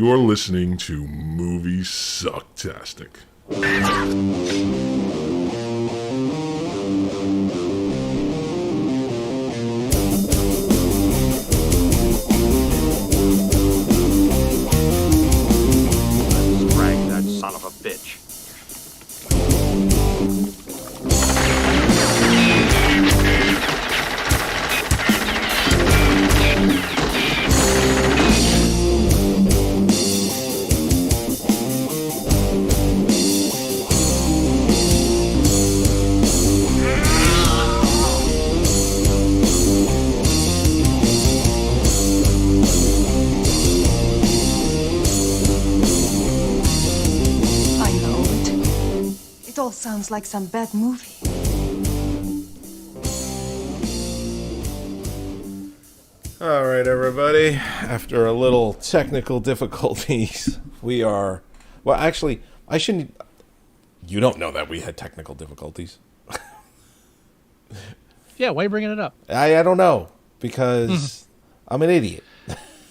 You're listening to Moviesucktastic. Drag that son of a bitch. It all sounds like some bad movie. All right, everybody. After a little technical difficulties, we are... Well, actually, I shouldn't... You don't know that we had technical difficulties. Yeah, why are you bringing it up? I don't know, because I'm an idiot.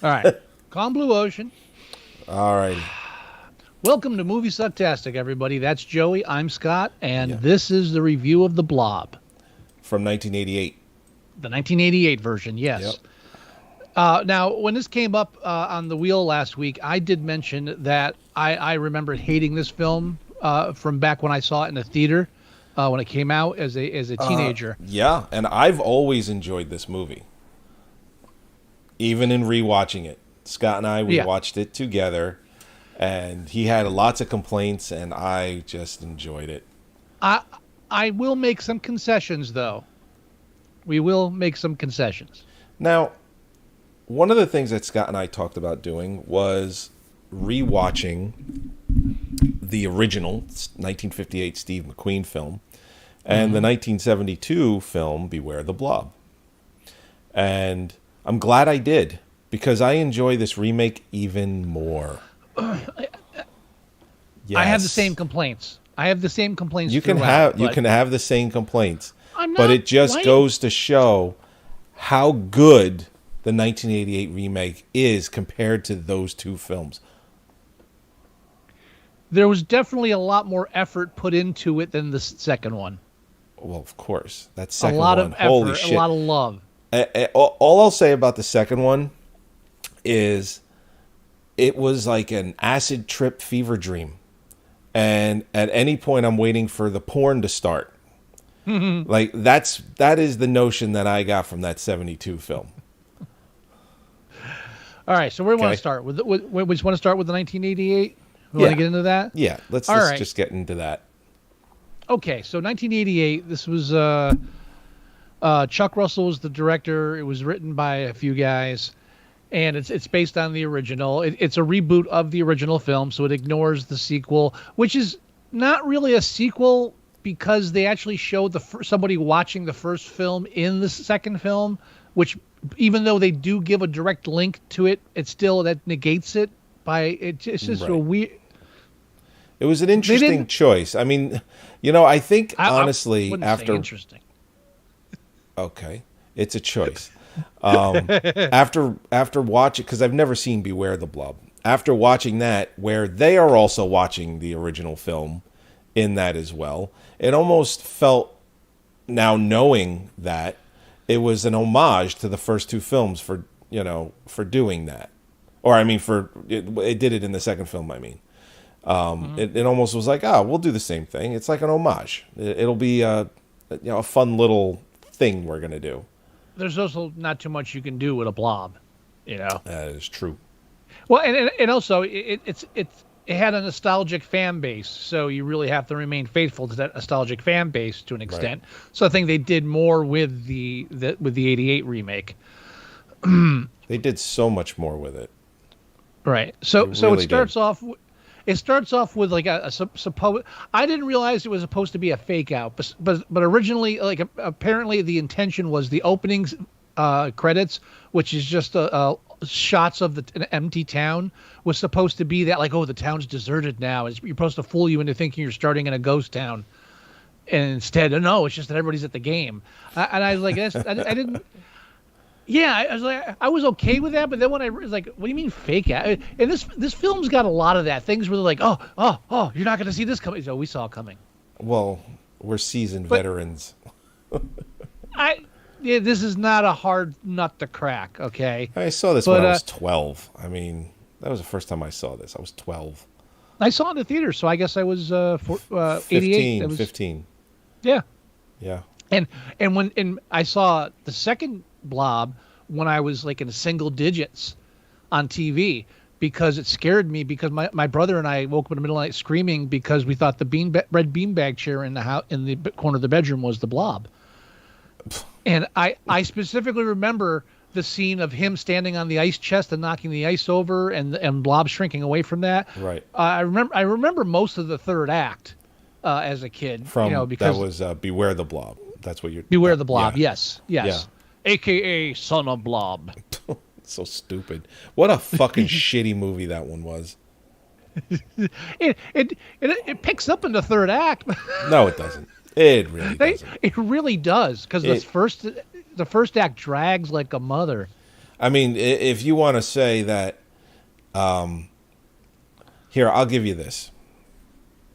All right. Calm Blue Ocean. All right. Welcome to Moviesucktastic, everybody. That's Joey. I'm Scott, and Yeah. this is the review of The Blob. From 1988. The 1988 version, yes. Yep. Now, when this came up on the wheel last week, I did mention that I remembered hating this film from back when I saw it in the theater when it came out as a teenager. Yeah, and I've always enjoyed this movie. Even in rewatching it. Scott and I, we watched it together, and he had lots of complaints, and I just enjoyed it. I will make some concessions, though. We will make some concessions. Now, one of the things that Scott and I talked about doing was rewatching the original 1958 Steve McQueen film and the 1972 film Beware the Blob. And I'm glad I did, because I enjoy this remake even more. Yes. I have the same complaints. You can have the same complaints, but it just goes to show how good the 1988 remake is compared to those two films. There was definitely a lot more effort put into it than the second one. Well, of course, that second a lot one, of effort, holy shit. a lot of love. All I'll say about the second one is it was like an acid trip fever dream. And at any point, I'm waiting for the porn to start. Like, that is the notion that I got from that 72 film. All right, so where do we want to start? We just want to start with the 1988? We want to get into that? Yeah, let's just get into that. Okay, so 1988, this was Chuck Russell was the director. It was written by a few guys, and it's based on the original. It's a reboot of the original film, so it ignores the sequel, which is not really a sequel because they actually showed somebody watching the first film in the second film, which even though they do give a direct link to it, it still that negates it by it's just a weird. It was an interesting choice. I mean, I think honestly after interesting. Okay, it's a choice. After watching, because I've never seen Beware the Blob. After watching that, where they are also watching the original film in that as well, it almost felt, now knowing that, it was an homage to the first two films for doing that. Or I mean, it did it in the second film. I mean, it almost was like, we'll do the same thing. It's like an homage. It'll be a fun little thing we're gonna do. There's also not too much you can do with a blob, That is true. Well, and also it had a nostalgic fan base, so you really have to remain faithful to that nostalgic fan base to an extent. Right. So I think they did more with the 88 remake. They did so much more with it. Right. So it starts off. It starts off with like a supposed. I didn't realize it was supposed to be a fake out, but originally, like apparently, the intention was the opening credits, which is just shots of an empty town, was supposed to be that like, oh, the town's deserted now. You're supposed to fool you into thinking you're starting in a ghost town, and instead, no, it's just that everybody's at the game. And I was like, I didn't. Yeah, I was like, I was okay with that, but then when I was like, what do you mean fake out? And this film's got a lot of that. Things where they're like, oh, you're not going to see this coming. So we saw it coming. Well, we're seasoned But- veterans. Yeah, this is not a hard nut to crack. Okay, I saw this But, when I was 12. I mean, that was the first time I saw this. I was 12. I saw it in the theater, so I guess I was 88. 15. That was, 15. Yeah, Yeah. and I saw the second Blob when I was like in single digits on TV because it scared me because my brother and I woke up in the middle of the night screaming because we thought the red beanbag chair in the house in the corner of the bedroom was the Blob. And I specifically remember the scene of him standing on the ice chest and knocking the ice over and Blob shrinking away from that. Right. I remember most of the third act as a kid. From because that was Beware the Blob. That's what you're. Beware the Blob. Yeah. Yes. AKA Son of Blob. So stupid. What a fucking shitty movie that one was. It picks up in the third act. No, it doesn't. It really doesn't. It really does because the first act drags like a mother. I mean, if you want to say that, here, I'll give you this.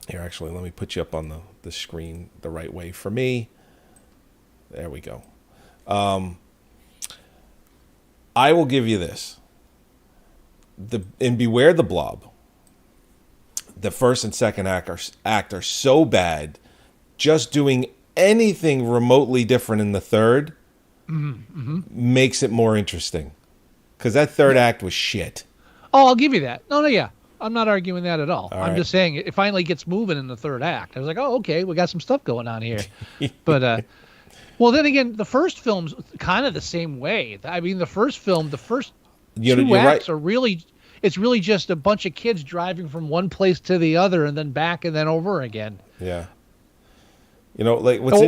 Here, actually, let me put you up on the screen the right way for me. There we go. I will give you this. In Beware the Blob, the first and second act are so bad, just doing anything remotely different in the third makes it more interesting. Because that third act was shit. Oh, I'll give you that. No, yeah. I'm not arguing that at all. I'm right. just saying it finally gets moving in the third act. I was like, oh, okay, we got some stuff going on here. But, well, then again, the first film's kind of the same way. I mean, the first film, the first two acts are really, it's really just a bunch of kids driving from one place to the other and then back and then over again. Yeah. You know, like what's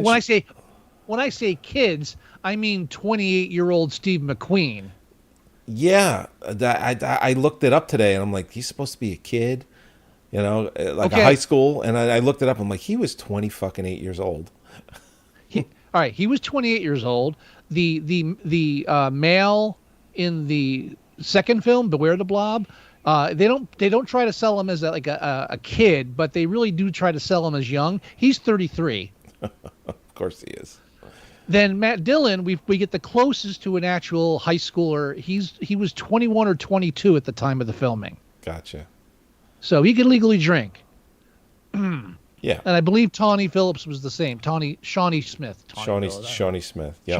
when I say kids, I mean 28-year-old Steve McQueen. Yeah, I looked it up today, and I'm like, he's supposed to be a kid, you know, like a high school. And I looked it up. I'm like, he was 28 years old. All right, he was 28 years old. The male in the second film, Beware the Blob, they don't try to sell him as a kid, but they really do try to sell him as young. He's 33. Of course he is. Then Matt Dillon, we get the closest to an actual high schooler. He was 21 or 22 at the time of the filming. Gotcha. So he could legally drink. Yeah. And I believe Tawny Phillips was the same. Shawnee Smith. Shawnee Smith. Yep.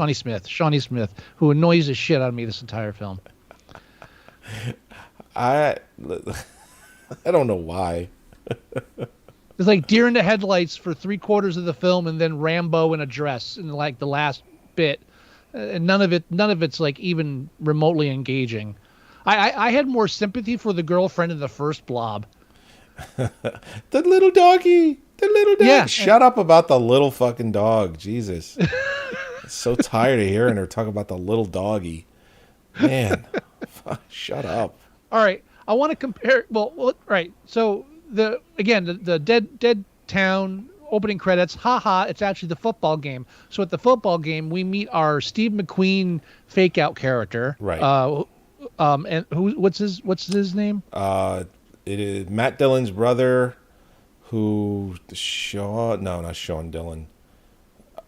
Shawnee Smith, who annoys the shit out of me this entire film. I don't know why. It's like deer in the headlights for 3/4 of the film, and then Rambo in a dress in like the last bit, and none of it's like even remotely engaging. I had more sympathy for the girlfriend in the first Blob. The little doggy. Yeah. Shut up about the little fucking dog. Jesus. So tired of hearing her talk about the little doggy. Man, shut up. All right, I want to compare. Well, right. So the dead town opening credits. Haha! It's actually the football game. So at the football game, we meet our Steve McQueen fake out character. Right. And what's his name? It is Matt Dillon's brother. Not Sean Dillon.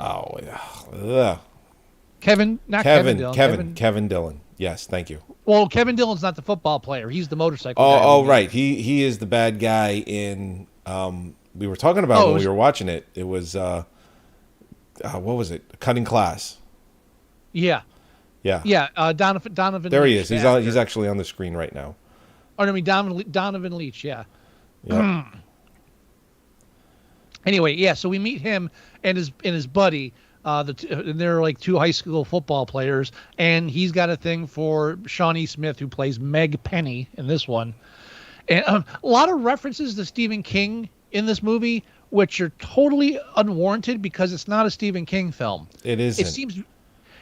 Oh yeah. Ugh. Kevin Dillon. Kevin Dillon. Yes, thank you. Well, Kevin Dillon's not the football player. He's the motorcycle guy. Oh, right. He is the bad guy in. We were talking about when we were watching it. It was what was it? Cutting Class. Yeah. Yeah. Yeah. Donovan. There he Leach, is. He's actually on the screen right now. Oh, I mean Donovan Leach. Yeah. Yeah. Anyway, yeah. So we meet him and his buddy. And they're like two high school football players, and he's got a thing for Shawnee Smith, who plays Meg Penny in this one. And a lot of references to Stephen King in this movie, which are totally unwarranted because it's not a Stephen King film. It isn't.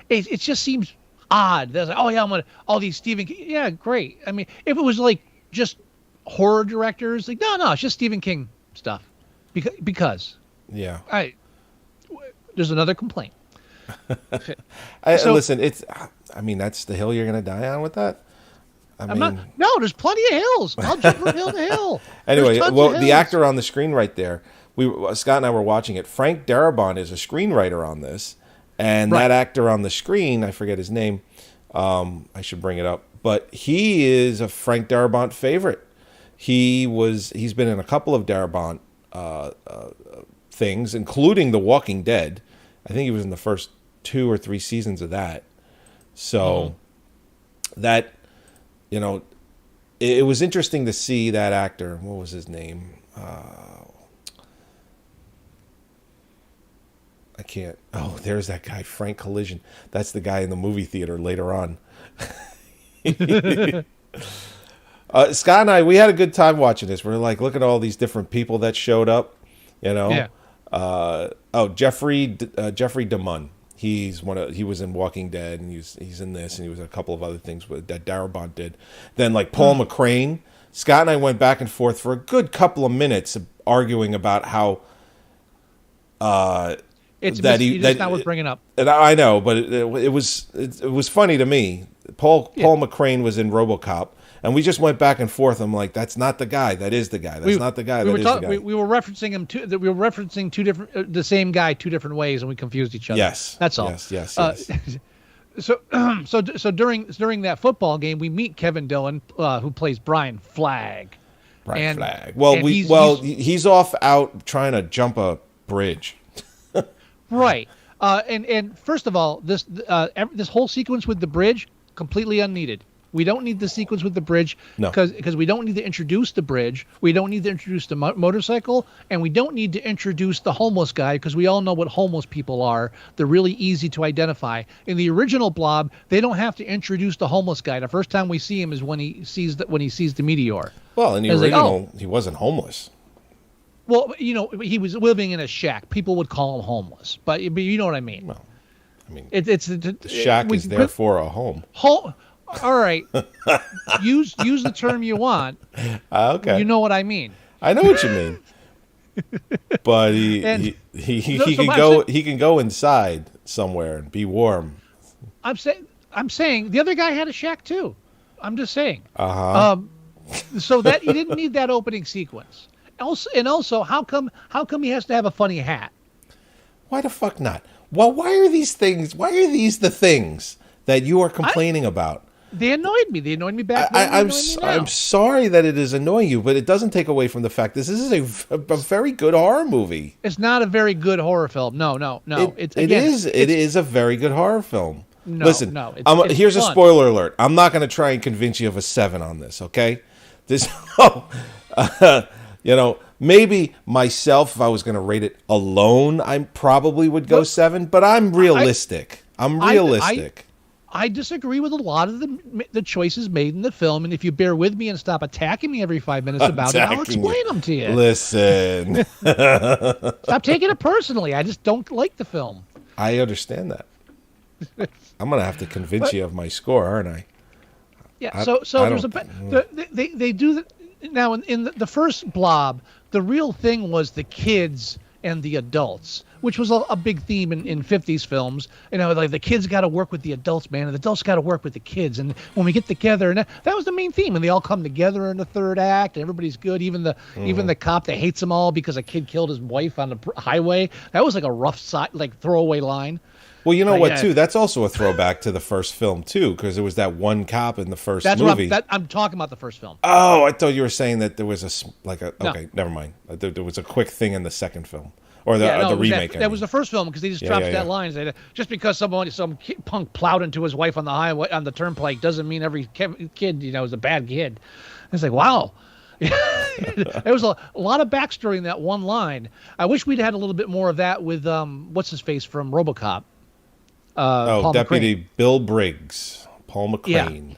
It just seems odd. There's like, oh yeah, all these Stephen King. Yeah, great. I mean, if it was like just horror directors, like no, it's just Stephen King stuff. Because yeah. There's another complaint. Listen, that's the hill you're going to die on with that. No, there's plenty of hills. I'll jump from hill to hill. Anyway, the actor on the screen right there, Scott and I were watching it. Frank Darabont is a screenwriter on this, and that actor on the screen, I forget his name. I should bring it up, but he is a Frank Darabont favorite. He's been in a couple of Darabont things, including The Walking Dead. I think he was in the first 2 or 3 seasons of that. So that, it was interesting to see that actor. What was his name? I can't. Oh, there's that guy, Frank Collision. That's the guy in the movie theater later on. Scott and I, we had a good time watching this. We're like, look at all these different people that showed up. Yeah. Jeffrey DeMunn. He was in Walking Dead, and he's in this, and he was in a couple of other things that Darabont did. Then like Paul McCrane. Scott and I went back and forth for a good couple of minutes arguing about how that's not worth bringing up. And I know, but it was funny to me. Paul McCrane was in RoboCop. And we just went back and forth. I'm like, that's not the guy. That is the guy. That's not the guy. That is the guy. We were referencing him we were referencing the same guy 2 different ways, and we confused each other. Yes, that's all. Yes. So during that football game, we meet Kevin Dillon, who plays Brian Flagg. Flagg. Well, he's off out trying to jump a bridge. Right. And first of all, this whole sequence with the bridge completely unneeded. We don't need the sequence with the bridge because we don't need to introduce the bridge. We don't need to introduce the motorcycle, and we don't need to introduce the homeless guy because we all know what homeless people are. They're really easy to identify. In the original Blob, they don't have to introduce the homeless guy. The first time we see him is when he sees the meteor. Well, in the original, he wasn't homeless. Well, he was living in a shack. People would call him homeless, but you know what I mean. Well, it's the shack is therefore a home. All right, use the term you want. Okay, you know what I mean. I know what you mean. But he can go inside somewhere and be warm. I'm saying the other guy had a shack too. I'm just saying. So that you didn't need that opening sequence. Also, how come he has to have a funny hat? Why the fuck not? Well, why are these the things that you are complaining about? They annoyed me. They annoyed me back then. I'm sorry that it is annoying you, but it doesn't take away from the fact this is a very good horror movie. It's not a very good horror film. No. It is a very good horror film. No, listen, no. Here's a spoiler alert. I'm not going to try and convince you of a 7 on this, okay? Maybe myself, if I was going to rate it alone, I probably would go 7, but I'm realistic. I'm realistic. I disagree with a lot of the choices made in the film, and if you bear with me and stop attacking me every 5 minutes about it, I'll explain them to you. Listen. Stop taking it personally. I just don't like the film. I understand that. I'm going to have to convince you of my score, aren't I? Yeah, they do that. Now, in the first Blob, the real thing was the kids and the adults, which was a big theme in 50s films. Like the kids got to work with the adults, man, and the adults got to work with the kids. And when we get together, and that was the main theme. And they all come together in the third act, and everybody's good. Even the cop that hates them all because a kid killed his wife on the highway. That was like a rough throwaway line. Well, you know what, too? That's also a throwback to the first film, too, because there was that one cop in the first movie. I'm talking about the first film. Oh, I thought you were saying that there was okay, never mind. There was a quick thing in the second film. Or the remake. That was the first film because they just dropped that line. Just because some punk plowed into his wife on the highway on the turnpike doesn't mean every kid is a bad kid. It's like, wow. There was a lot of backstory in that one line. I wish we'd had a little bit more of that with what's his face from RoboCop. Paul Deputy McCrane. Bill Briggs, Paul McCrane,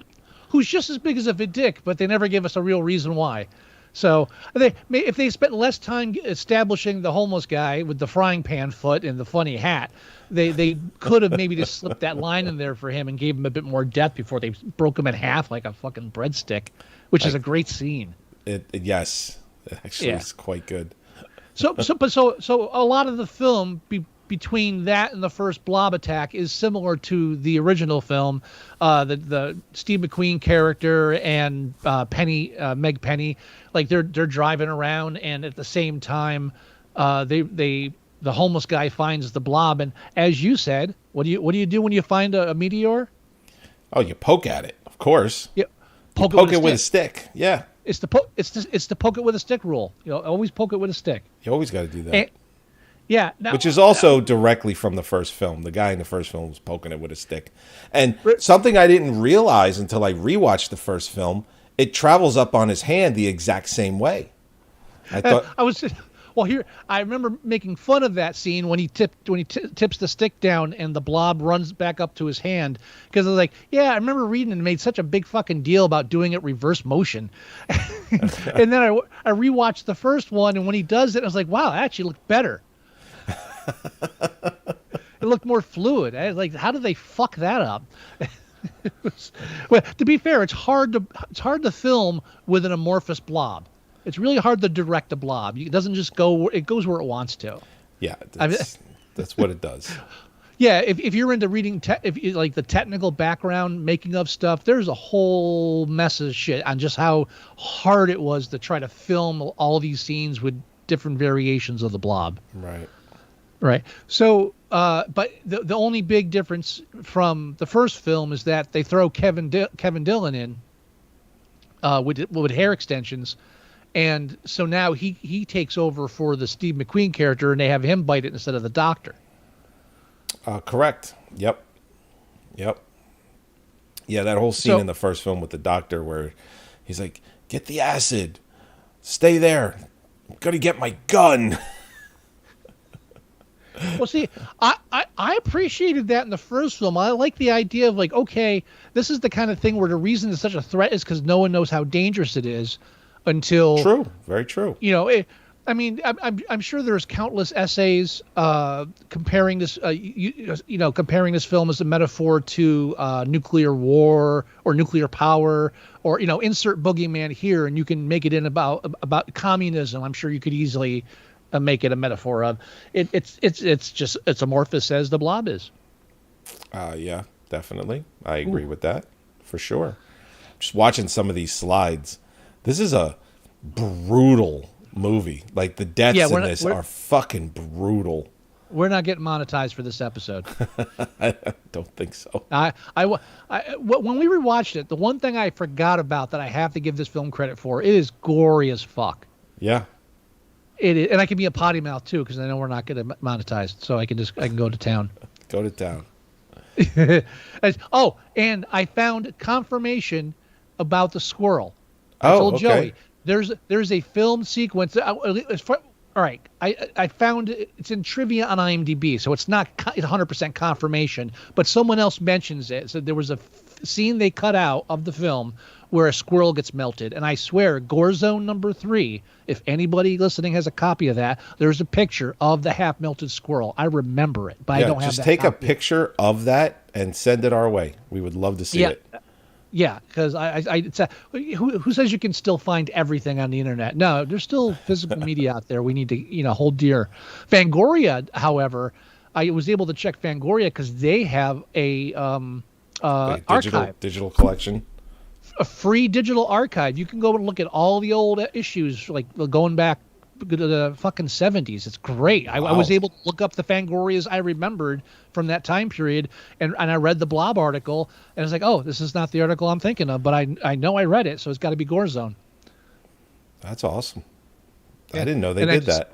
who's just as big as a dick, but they never give us a real reason why. So if they spent less time establishing the homeless guy with the frying pan foot and the funny hat, they could have maybe just slipped that line in there for him and gave him a bit more depth before they broke him in half like a fucking breadstick, which is a great scene. Yes, actually, it's quite good. So a lot of the film between that and the first Blob attack is similar to the original film. The Steve McQueen character and Meg Penny, like they're driving around, and at the same time, the homeless guy finds the Blob, and as you said, what do you do when you find a meteor? Oh, you poke at it, of course. Yeah, poke it with a stick. Yeah, it's the poke it with a stick rule. Always poke it with a stick. You always got to do that. Yeah, which is also directly from the first film. The guy in the first film was poking it with a stick. And something I didn't realize until I rewatched the first film, it travels up on his hand the exact same way. I thought I remember making fun of that scene when he tips the stick down and the Blob runs back up to his hand, because I was like, yeah, I remember reading and made such a big fucking deal about doing it reverse motion. And then I rewatched the first one, and when he does it, I was like, wow, it actually looked better. It looked more fluid. I was like, how did they fuck that up? Well, to be fair, it's hard to film with an amorphous blob. It's really hard to direct a blob. It doesn't just go; it goes where it wants to. Yeah, that's what it does. Yeah, if you're into reading, if you like the technical background making of stuff, there's a whole mess of shit on just how hard it was to try to film all these scenes with different variations of the blob. Right. So, but the only big difference from the first film is that they throw Kevin Dillon in with hair extensions, and so now he takes over for the Steve McQueen character, and they have him bite it instead of the doctor. Correct. Yep. Yeah, that whole scene in the first film with the doctor where he's like, "Get the acid, stay there. I'm gonna get my gun." Well, see, I appreciated that in the first film. I like the idea of like, okay, this is the kind of thing where the reason it's such a threat is because no one knows how dangerous it is until... True. Very true. I'm sure there's countless essays comparing this, comparing this film as a metaphor to nuclear war or nuclear power, or insert boogeyman here, and you can make it in about communism. I'm sure you could easily make it a metaphor of it's amorphous as the blob is. Yeah, definitely. I agree with that for sure. Just watching some of these slides, this is a brutal movie. Like the deaths in this are fucking brutal. We're not getting monetized for this episode. I don't think so. When we rewatched it, the one thing I forgot about that I have to give this film credit for, it is gory as fuck. Yeah. It is, and I can be a potty mouth too, because I know we're not getting monetized, so I can go to town. Go to town. And I found confirmation about the squirrel. I told Joey there's a film sequence. All right, I found it's in trivia on IMDb, so it's not 100% confirmation, but someone else mentions it. So there was a scene they cut out of the film where a squirrel gets melted, and I swear, Gore Zone number 3, if anybody listening has a copy of that, there's a picture of the half-melted squirrel. I remember it, but I don't have that. Just take a picture of that and send it our way. We would love to see it. Yeah, because who says you can still find everything on the internet? No, there's still physical media out there we need to hold dear. Fangoria, however, I was able to check Fangoria because they have a archive, digital collection. A free digital archive. You can go and look at all the old issues, like going back to the fucking 70s. It's great. Wow. I was able to look up the Fangorias I remembered from that time period, and I read the Blob article, and I was like, oh, this is not the article I'm thinking of, but I know I read it, so it's got to be Gore Zone. That's awesome. Yeah. I didn't know they did that.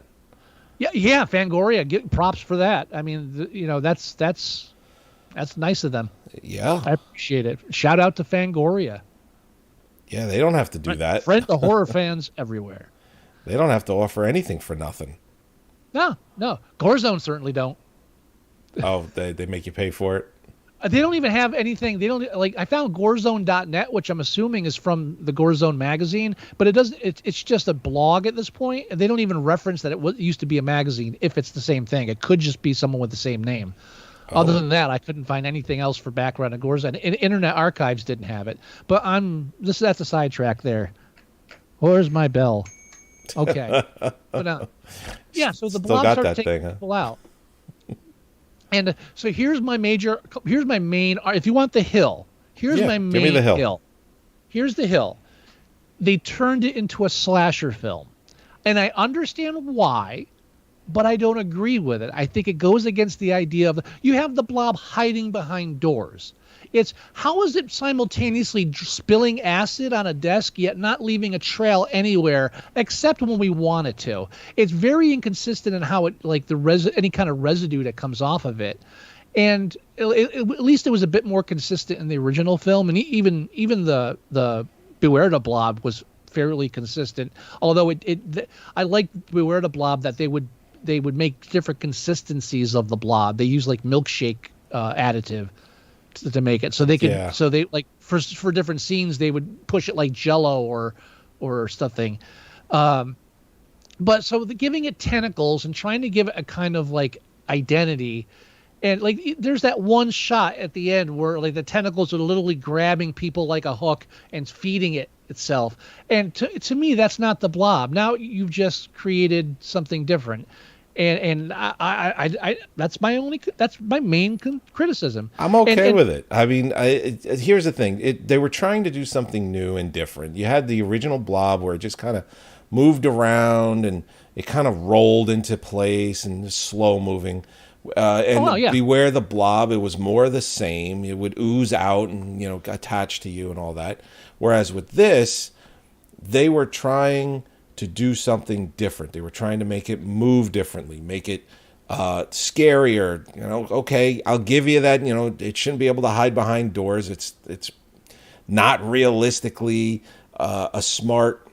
Yeah, Fangoria, get props for that. I mean, that's nice of them. Yeah. I appreciate it. Shout out to Fangoria. Yeah, they don't have to do that. Friend the horror fans everywhere. They don't have to offer anything for nothing. No. Gore Zone certainly don't. Oh, they make you pay for it? They don't even have anything. They don't like. I found gorezone.net, which I'm assuming is from the Gore Zone magazine, but it doesn't. It's just a blog at this point, and they don't even reference that it used to be a magazine. If it's the same thing, it could just be someone with the same name. Other than that, I couldn't find anything else for background of Gore Zone. Internet Archives didn't have it. But that's a sidetrack there. Where's my bell? Okay. But yeah, so the blob started taking people out. And so here's my main. If you want the hill, here's Yeah, my give me main the hill. hill. Here's the hill. They turned it into a slasher film, and I understand why, but I don't agree with it. I think it goes against the idea of you have the Blob hiding behind doors. It's how is it simultaneously spilling acid on a desk yet not leaving a trail anywhere except when we want it to. It's very inconsistent in how it like any kind of residue that comes off of it. And at least it was a bit more consistent in the original film, and even the Beware the Blob was fairly consistent. Although I like Beware the Blob that they would make different consistencies of the blob. They use like milkshake additive to make it, so they could. Yeah. So they like for different scenes they would push it like Jello or something. But so giving it tentacles and trying to give it a kind of like identity. And like, there's that one shot at the end where like the tentacles are literally grabbing people like a hook and feeding it itself. And to me, that's not the Blob. Now you've just created something different. And I that's my main criticism. I'm okay And with it. I mean, here's the thing. They were trying to do something new and different. You had the original Blob where it just kind of moved around and it kind of rolled into place and was slow moving. Beware the Blob, it was more the same. It would ooze out and, attach to you and all that. Whereas with this, they were trying to do something different. They were trying to make it move differently, make it scarier. Okay, I'll give you that. It shouldn't be able to hide behind doors. It's not realistically a smart,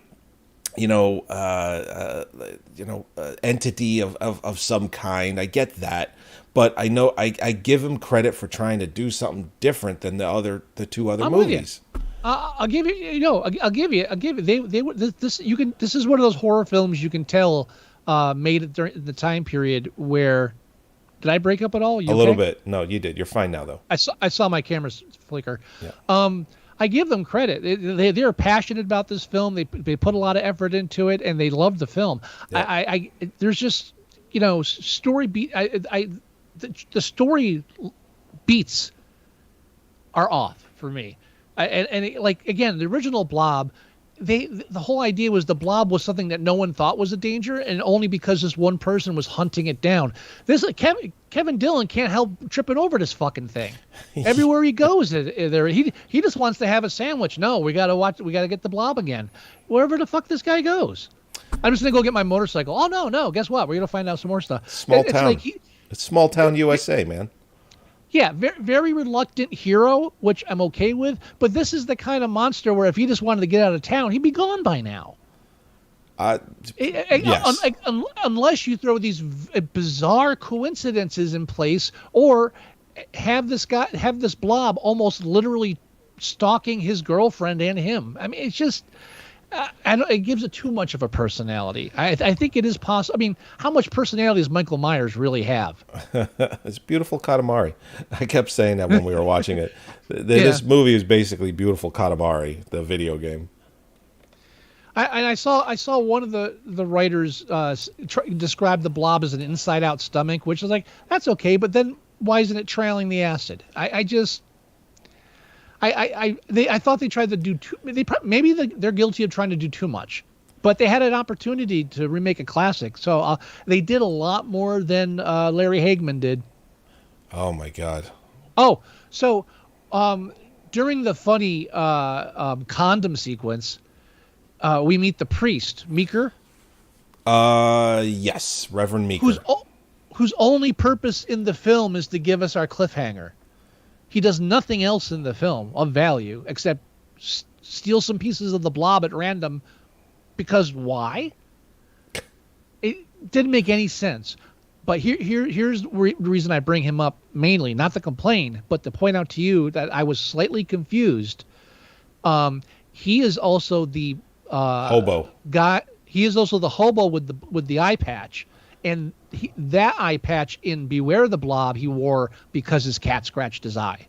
entity of some kind. I get that, but I know I give him credit for trying to do something different than the two other movies. I'll give you. I'll give you. They were this. You can. This is one of those horror films you can tell made it during the time period where. Did I break up at all? A little bit. No, you did. You're fine now, though. I saw my camera flicker. Yeah. I give them credit. They're passionate about this film. They put a lot of effort into it, and they love the film. Yeah. There's just story beat. The story beats are off for me. Again, the original Blob, the whole idea was the Blob was something that no one thought was a danger, and only because this one person was hunting it down. This Kevin Dillon can't help tripping over this fucking thing. Everywhere he goes, he just wants to have a sandwich. No, we gotta get the Blob again. Wherever the fuck this guy goes, I'm just gonna go get my motorcycle. Oh no, guess what? We're gonna find out some more stuff. Small town. It's small town USA, man. Yeah, very, very reluctant hero, which I'm okay with. But this is the kind of monster where if he just wanted to get out of town, he'd be gone by now. Yes. Unless you throw these bizarre coincidences in place, or have this Blob almost literally stalking his girlfriend and him. I mean, it's just. It gives it too much of a personality. I think it is possible. I mean, how much personality does Michael Myers really have? It's beautiful Katamari. I kept saying that when we were watching it. This movie is basically beautiful Katamari, the video game. I saw one of the writers describe the Blob as an inside-out stomach, which is like, that's okay, but then why isn't it trailing the acid? I thought they tried to do too. Maybe they're guilty of trying to do too much, but they had an opportunity to remake a classic, so they did a lot more than Larry Hagman did. Oh my God! Oh, so during the funny condom sequence, we meet the priest Meeker. Yes, Reverend Meeker, whose only purpose in the film is to give us our cliffhanger. He does nothing else in the film of value except steal some pieces of the Blob at random. Because why? It didn't make any sense. But here's the reason I bring him up mainly, not to complain, but to point out to you that I was slightly confused. He is also the hobo guy. He is also the hobo with the eye patch. And that eye patch in Beware the Blob he wore because his cat scratched his eye.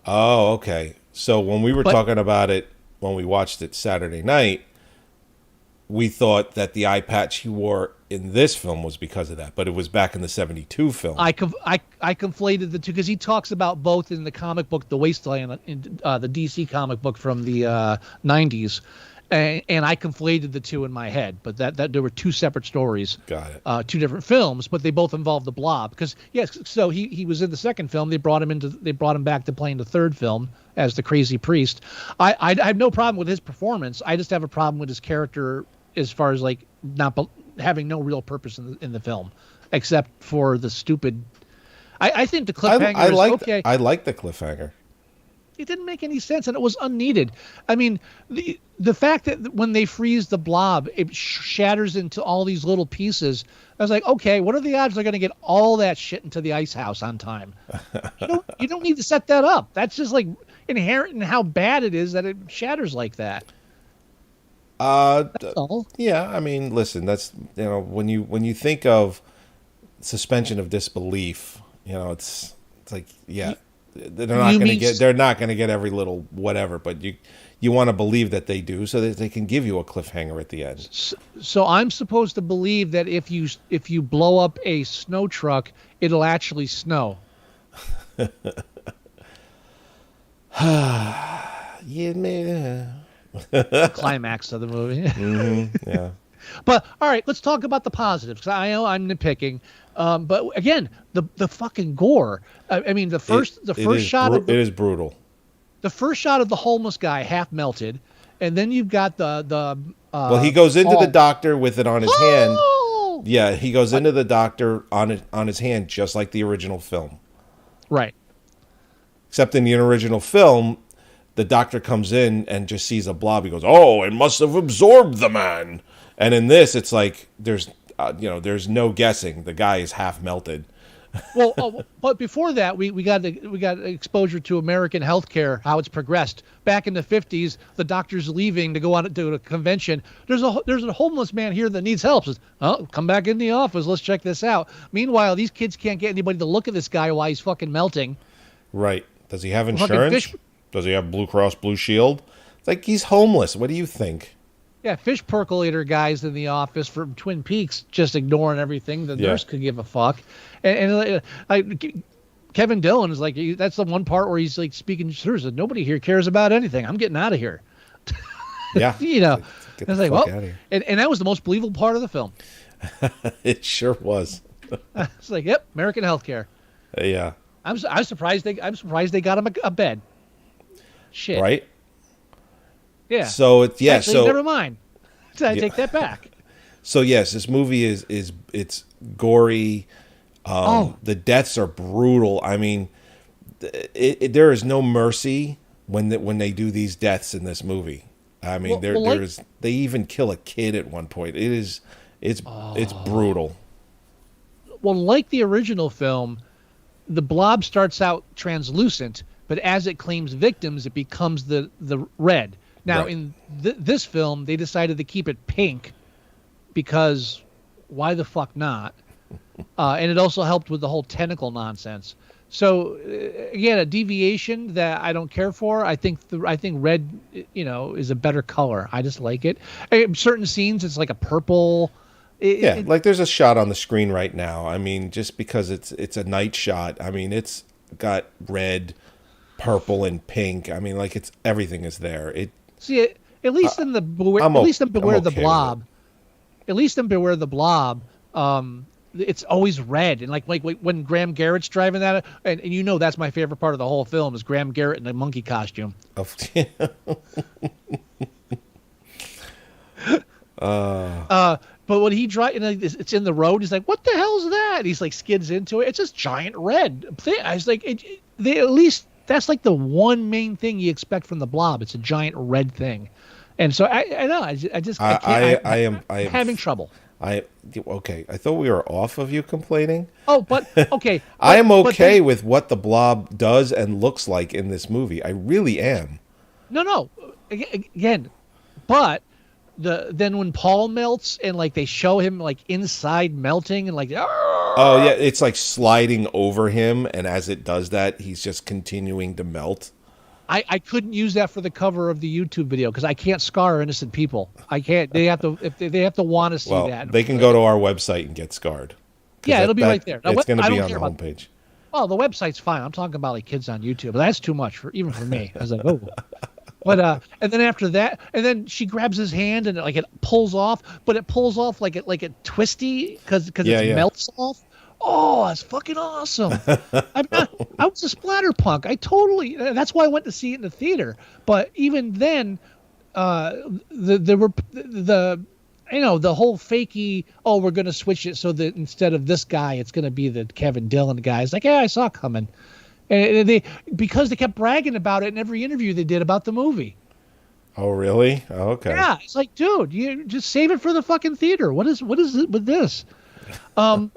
Oh, okay. So when we were talking about it, when we watched it Saturday night, we thought that the eye patch he wore in this film was because of that, but it was back in the 72 film. I conflated the two because he talks about both in the comic book, The Wasteland, in the DC comic book from the 90s. And I conflated the two in my head, but that there were two separate stories. Got it. Two different films, but they both involved the Blob. Because yes, so he was in the second film. They brought him back to play in the third film as the crazy priest. I have no problem with his performance. I just have a problem with his character as far as like not having no real purpose in the film, except for the stupid. I think the cliffhanger is okay. I like the cliffhanger. It didn't make any sense, and it was unneeded. I mean, the fact that when they freeze the Blob, it shatters into all these little pieces. I was like, okay, what are the odds they're going to get all that shit into the ice house on time? You don't need to set that up. That's just like inherent in how bad it is that it shatters like that. That's all. Yeah, I mean, listen, that's when you think of suspension of disbelief, it's like they're not going to get every little whatever, but you want to believe that they do so that they can give you a cliffhanger at the end. So I'm supposed to believe that if you blow up a snow truck, it'll actually snow. Yeah, man. Climax of the movie. Mm-hmm, yeah. But all right, let's talk about the positives. Because I know I'm nitpicking, but again, the fucking gore. I mean, the first shot it is brutal. The first shot of the homeless guy half melted, and then you've got the. Well, he goes into the doctor with it on his hand. Oh! Yeah, he goes into the doctor on his hand, just like the original film. Right. Except in the original film, the doctor comes in and just sees a blob. He goes, "Oh, it must have absorbed the man." And in this, it's like there's no guessing. The guy is half melted. Well, but before that, we got exposure to American healthcare, how it's progressed. Back in the 50s, the doctor's leaving to go on to a convention. There's a homeless man here that needs help. Says, "Oh, come back in the office. Let's check this out." Meanwhile, these kids can't get anybody to look at this guy while he's fucking melting. Right? Does he have insurance? Does he have Blue Cross Blue Shield? It's like he's homeless. What do you think? Yeah, fish percolator guys in the office from Twin Peaks just ignoring everything. The nurse could give a fuck. And Kevin Dillon is like, that's the one part where he's like speaking through. Says, nobody here cares about anything. I'm getting out of here. Yeah. I was like, well, and that was the most believable part of the film. It sure was. It's like, yep, American healthcare. Yeah. I'm surprised they got him a bed. Shit. Right. Yeah. So Actually, never mind. I take that back. So yes, this movie it's gory. The deaths are brutal. I mean, there is no mercy when they do these deaths in this movie. I mean, they even kill a kid at one point. It's brutal. Well, like the original film, the blob starts out translucent, but as it claims victims, it becomes the red. Now, in this film, they decided to keep it pink because why the fuck not? And it also helped with the whole tentacle nonsense. So, again, a deviation that I don't care for. I think red, is a better color. I just like it. Certain scenes, it's like a purple. Like there's a shot on the screen right now. I mean, just because it's a night shot. I mean, it's got red, purple, and pink. I mean, like everything is there. See, at least in Beware the Blob. At least in Beware the Blob, it's always red. And like when Graham Garrett's driving that, and that's my favorite part of the whole film is Graham Garrett in a monkey costume. But when he drives, it's in the road. He's like, "What the hell's that?" And he's like skids into it. It's just giant red thing. I was like, they at least. That's like the one main thing you expect from the Blob. It's a giant red thing, and so I know I am having trouble. Okay. I thought we were off of you complaining. Oh, but okay. I am okay with what the Blob does and looks like in this movie. I really am. No. Again, but then when Paul melts and like they show him like inside melting and like. Oh, yeah, it's like sliding over him, and as it does that, he's just continuing to melt. I couldn't use that for the cover of the YouTube video because I can't scar innocent people. I can't. They have to if they have to want to see Well, that. they can go to our website and get scarred. Yeah, it'll be right there. Now, It's going to I be don't on the care about- homepage. Well, the website's fine. I'm talking about like kids on YouTube, but that's too much for even for me. I was like, oh. But and then after that, and then she grabs his hand and it pulls off, but it pulls off like it twisty because it melts off. Oh, that's fucking awesome! I was a splatter punk. That's why I went to see it in the theater. But even then, there were the whole fakey. Oh, we're gonna switch it so that instead of this guy, it's gonna be the Kevin Dillon guy. It's like, yeah, I saw it coming. And because they kept bragging about it in every interview they did about the movie. Oh, really? Oh, okay. Yeah, it's like, dude, you just save it for the fucking theater. What is it with this? Well,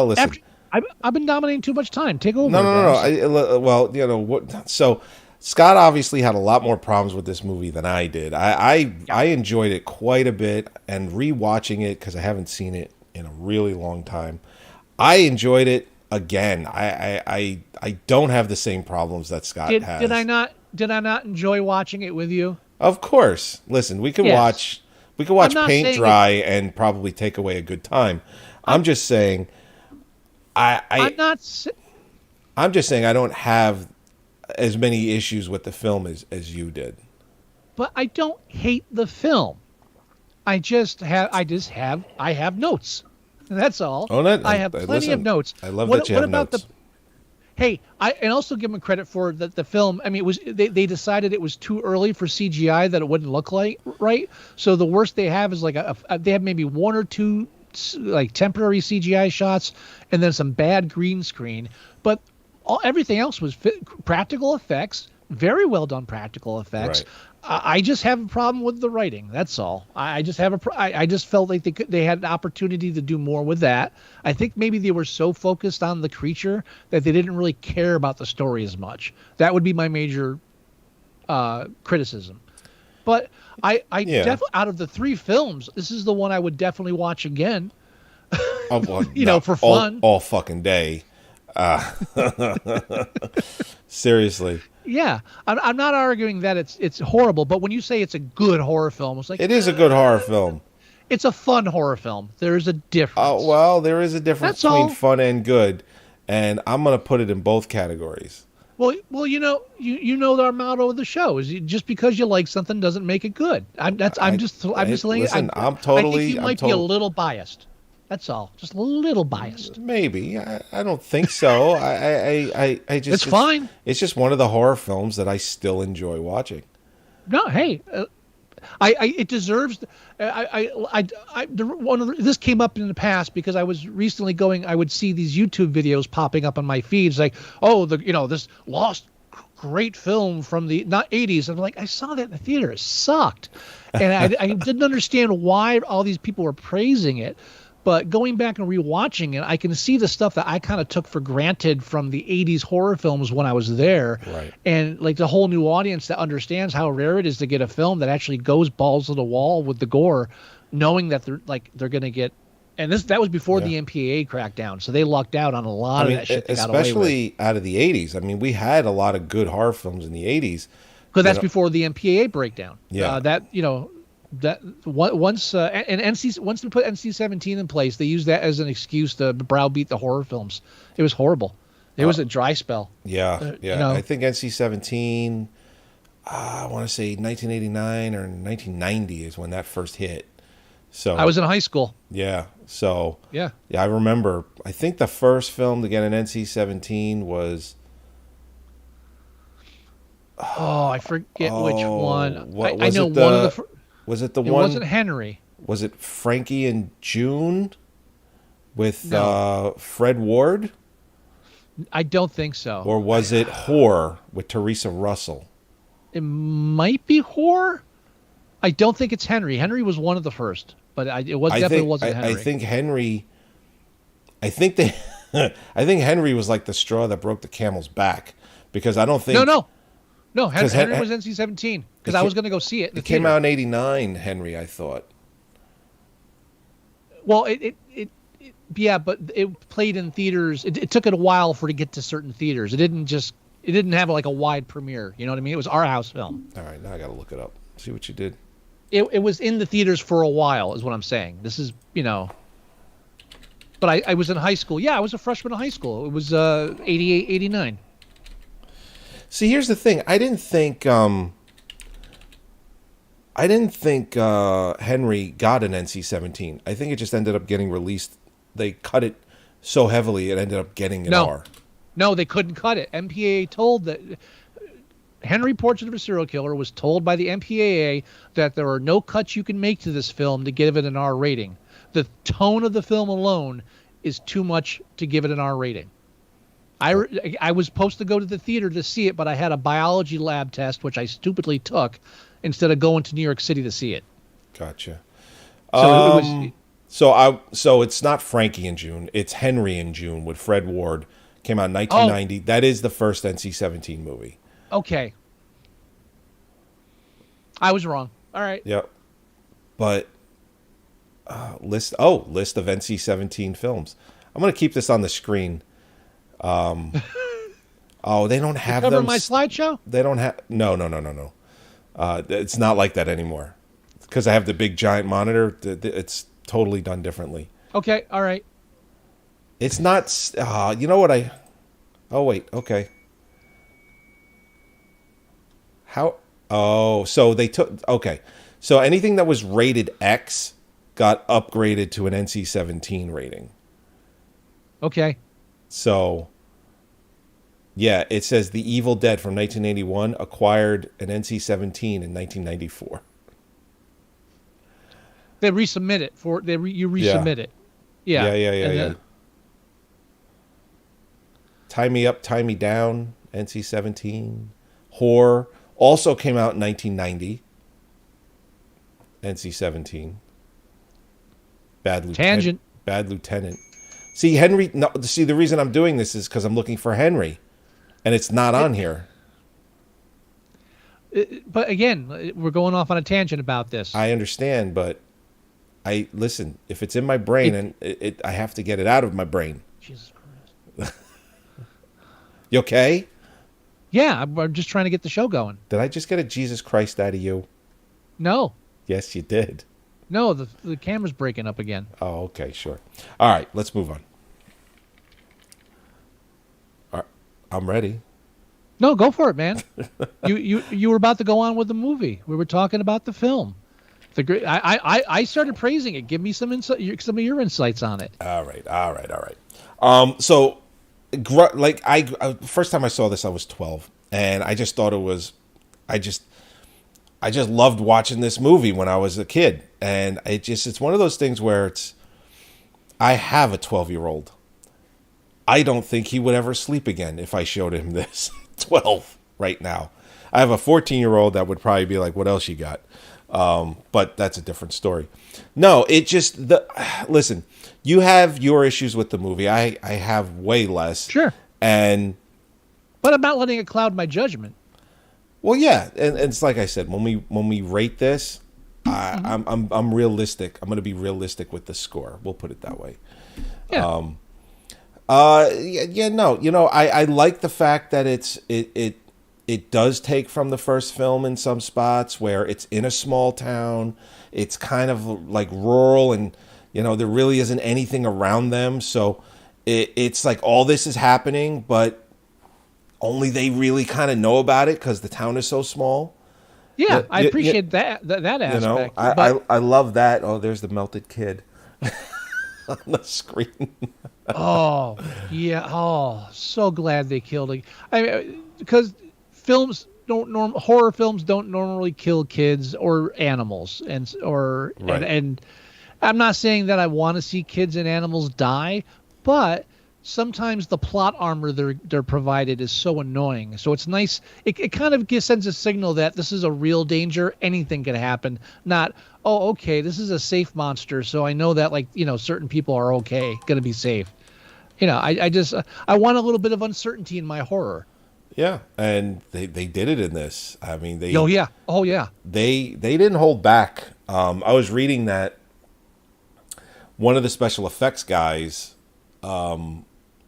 listen. I've been dominating too much time. Take over. No. Well, what? So Scott obviously had a lot more problems with this movie than I did. I enjoyed it quite a bit, and rewatching it because I haven't seen it in a really long time. I enjoyed it again. I don't have the same problems that Scott has. Did I not enjoy watching it with you? Of course. Listen, we could watch paint dry and probably take away a good time. I'm just saying. I'm just saying I don't have as many issues with the film as you did. But I don't hate the film. I have notes. That's all. I have plenty of notes. I love that you have notes. And also give them credit for the film. I mean, they decided it was too early for CGI, that it wouldn't look like right. So the worst they have is like they have maybe one or two like temporary CGI shots and then some bad green screen. But everything else was practical effects, very well done practical effects. Right. I just have a problem with the writing. That's all. I just felt like they had an opportunity to do more with that. I think maybe they were so focused on the creature that they didn't really care about the story as much. That would be my major criticism. But I definitely, out of the three films, this is the one I would definitely watch again. For fun, all fucking day. Seriously. Yeah, I'm not arguing that it's horrible, but when you say it's a good horror film, it's like it is a good horror film. It's a fun horror film. There is a difference. Oh well, there is a difference That's between all. fun and good, and I'm gonna put it in both categories. Well, you know our motto of the show is just because you like something doesn't make it good. I'm just saying. Listen, I think you might be a little biased. That's all. Just a little biased. Maybe. I don't think so. I just. It's fine. It's just one of the horror films that I still enjoy watching. No, hey, it deserves. This came up in the past because I was recently I would see these YouTube videos popping up on my feeds like, oh, this lost great film from the not 80s. I'm like, I saw that in the theater. It sucked, and I didn't understand why all these people were praising it. But going back and rewatching it, I can see the stuff that I kind of took for granted from the 80s horror films when I was there. Right. And like the whole new audience that understands how rare it is to get a film that actually goes balls to the wall with the gore, knowing that they're going to get. And that was before the MPAA crackdown. So they lucked out on a lot of that shit they got away with. Especially out of the 80s. I mean, we had a lot of good horror films in the 80s. Because that's before the MPAA breakdown. Yeah. That once they put NC-17 in place, they used that as an excuse to browbeat the horror films. It was horrible. It was a dry spell. Yeah. I think NC-17, I want to say 1989 or 1990 is when that first hit. So I was in high school. Yeah. So yeah, I remember. I think the first film to get an NC-17 was. Oh, I forget which one. I know one of the. Was it the one? It wasn't Henry. Was it Frankie and June with Fred Ward? I don't think so. Or was it Whore with Teresa Russell? It might be Whore. I don't think it's Henry. Henry was one of the first, but it definitely wasn't Henry. I think Henry. I think Henry was like the straw that broke the camel's back because I don't think. No, Henry was NC-17 because I was going to go see it. It came out in '89. Henry, I thought. Well, Yeah, but it played in theaters. It took it a while for it to get to certain theaters. It didn't have like a wide premiere. You know what I mean? It was our house film. All right, now I got to look it up. See what you did. It was in the theaters for a while, is what I'm saying. This is, but I was in high school. Yeah, I was a freshman in high school. It was 88, 89. See, here's the thing. I didn't think Henry got an NC-17. I think it just ended up getting released. They cut it so heavily it ended up getting an R. No, they couldn't cut it. MPAA told that Henry Portrait of a Serial Killer was told by the MPAA that there are no cuts you can make to this film to give it an R rating. The tone of the film alone is too much to give it an R rating. I was supposed to go to the theater to see it, but I had a biology lab test, which I stupidly took, instead of going to New York City to see it. Gotcha. So So it's not Frankie in June. It's Henry in June with Fred Ward. Came out in 1990. That is the first NC-17 movie. Okay. I was wrong. All right. Yep. But list of NC-17 films. I'm going to keep this on the screen. They don't have Cover them. my slideshow? They don't have. No. It's not like that anymore. Because I have the big giant monitor. It's totally done differently. Okay. All right. It's not. You know what Oh wait. Okay. How? Oh, so they took. Okay, so anything that was rated X got upgraded to an NC-17 rating. Okay. So, yeah, it says The Evil Dead from 1981 acquired an NC-17 in 1994. They resubmit it you resubmit it. Yeah. Yeah. Tie Me Up, Tie Me Down, NC-17. Horror also came out in 1990. NC-17. Bad Lieutenant. Tangent. Bad Lieutenant. See, Henry. No, see, the reason I'm doing this is because I'm looking for Henry, and it's not on here. But again, we're going off on a tangent about this. I understand, but listen. If it's in my brain, and I have to get it out of my brain. Jesus Christ. You okay? Yeah, I'm just trying to get the show going. Did I just get a Jesus Christ out of you? No. Yes, you did. No, the camera's breaking up again. Oh, okay, sure. All right, let's move on. All right, I'm ready. No, go for it, man. you were about to go on with the movie. We were talking about the film. I started praising it. Give me some insight, some of your insights on it. All right. So, first time I saw this, I was 12, and I just thought it was, I just loved watching this movie when I was a kid, and it's one of those things where I have a 12-year-old. I don't think he would ever sleep again if I showed him this. 12 right now. I have a 14-year-old that would probably be like, "What else you got?" But that's a different story. No, listen. You have your issues with the movie. I have way less. Sure. But I'm not letting it cloud my judgment. Well, yeah, and it's like I said, when we rate this, I'm realistic. I'm going to be realistic with the score. We'll put it that way. Yeah. I like the fact that it does take from the first film in some spots where it's in a small town. It's kind of like rural, and there really isn't anything around them. So it's like all this is happening, but only they really kind of know about it because the town is so small. Yeah, I appreciate that aspect. I love that. Oh, there's the melted kid on the screen. Oh, yeah. Oh, so glad they killed it. Because horror films don't normally kill kids or animals, and I'm not saying that I want to see kids and animals die, but sometimes the plot armor they're provided is so annoying. So it's nice. It kind of sends a signal that this is a real danger. Anything can happen. Not, oh, okay, this is a safe monster, so I know that certain people are okay, going to be safe. I want a little bit of uncertainty in my horror. Yeah, and they did it in this. I mean, they. Oh yeah. They didn't hold back. I was reading that one of the special effects guys,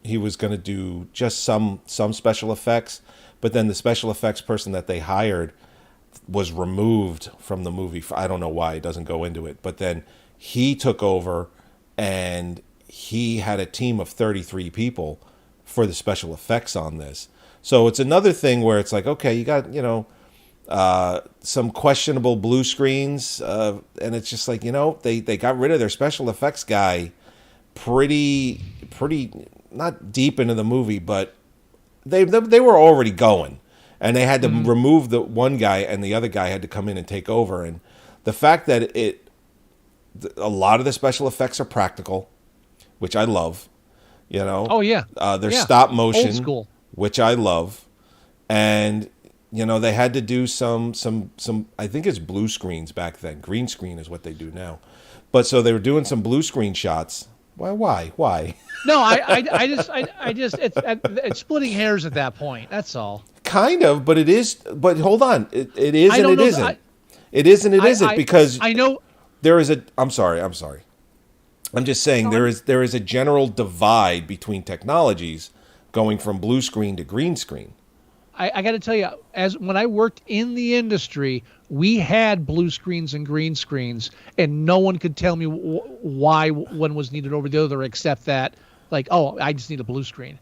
he was going to do just some special effects, but then the special effects person that they hired was removed from the movie. I don't know why. It doesn't go into it. But then he took over, and he had a team of 33 people for the special effects on this. So it's another thing where it's like, okay, you got, some questionable blue screens, and it's just like, they got rid of their special effects guy pretty not deep into the movie, but they were already going, and they had to remove the one guy, and the other guy had to come in and take over. And the fact that a lot of the special effects are practical, which I love. Oh yeah. They're stop motion, old school, which I love, and they had to do some. I think it's blue screens back then. Green screen is what they do now, but so they were doing some blue screen shots. Why? No, I just it's splitting hairs at that point. That's all. Kind of, but it is. But hold on, it is and it isn't. It is and it isn't, because I know there is a. I'm sorry. I'm just saying there is a general divide between technologies going from blue screen to green screen. I got to tell you, when I worked in the industry, we had blue screens and green screens, and no one could tell me why one was needed over the other, except that, like, oh, I just need a blue screen.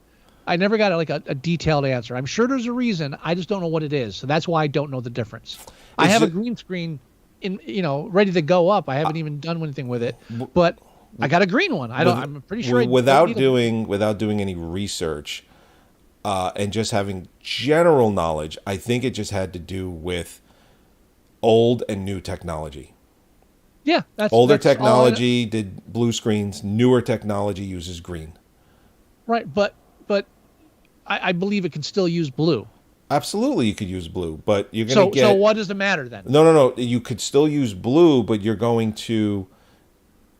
I never got a detailed answer. I'm sure there's a reason. I just don't know what it is. So that's why I don't know the difference. I have a green screen ready to go up. I haven't even done anything with it, but I got a green one. I'm pretty sure without doing any research, and just having general knowledge, I think it just had to do with old and new technology. Yeah, older technology did blue screens. Newer technology uses green. Right, but I believe it can still use blue. Absolutely, you could use blue, but you're going to get. So what does it matter then? No. You could still use blue, but you're going to.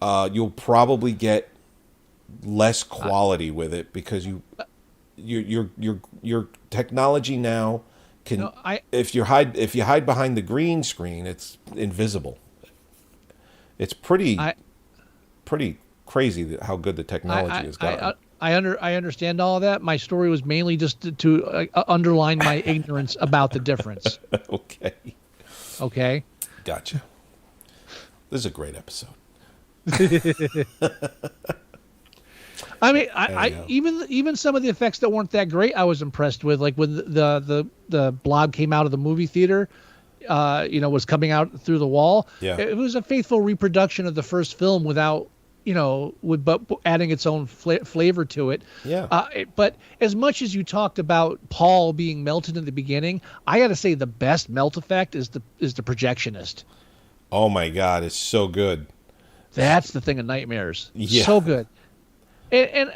You'll probably get less quality with it, because your technology now can. If you hide behind the green screen, it's invisible. It's pretty crazy how good the technology has gotten. I understand all of that. My story was mainly just to underline my ignorance about the difference. Okay. Gotcha. This is a great episode. I mean, even some of the effects that weren't that great, I was impressed with. Like when the Blob came out of the movie theater, was coming out through the wall. Yeah. It was a faithful reproduction of the first film without, but adding its own flavor to it. Yeah. But as much as you talked about Paul being melted in the beginning, I got to say the best melt effect is the projectionist. Oh my God, it's so good. That's the thing of nightmares. Yeah. So good. And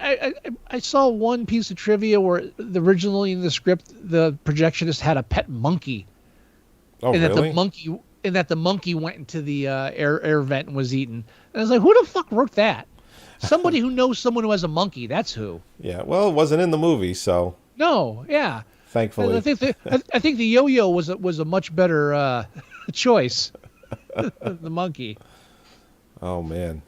I saw one piece of trivia where originally in the script the projectionist had a pet monkey. Oh, and really? That the monkey went into the air vent and was eaten. And I was like, who the fuck wrote that? Somebody who knows someone who has a monkey. That's who. Yeah. Well, it wasn't in the movie, so. No. Yeah. Thankfully. And I think the yo-yo was a much better choice than the monkey. Oh man.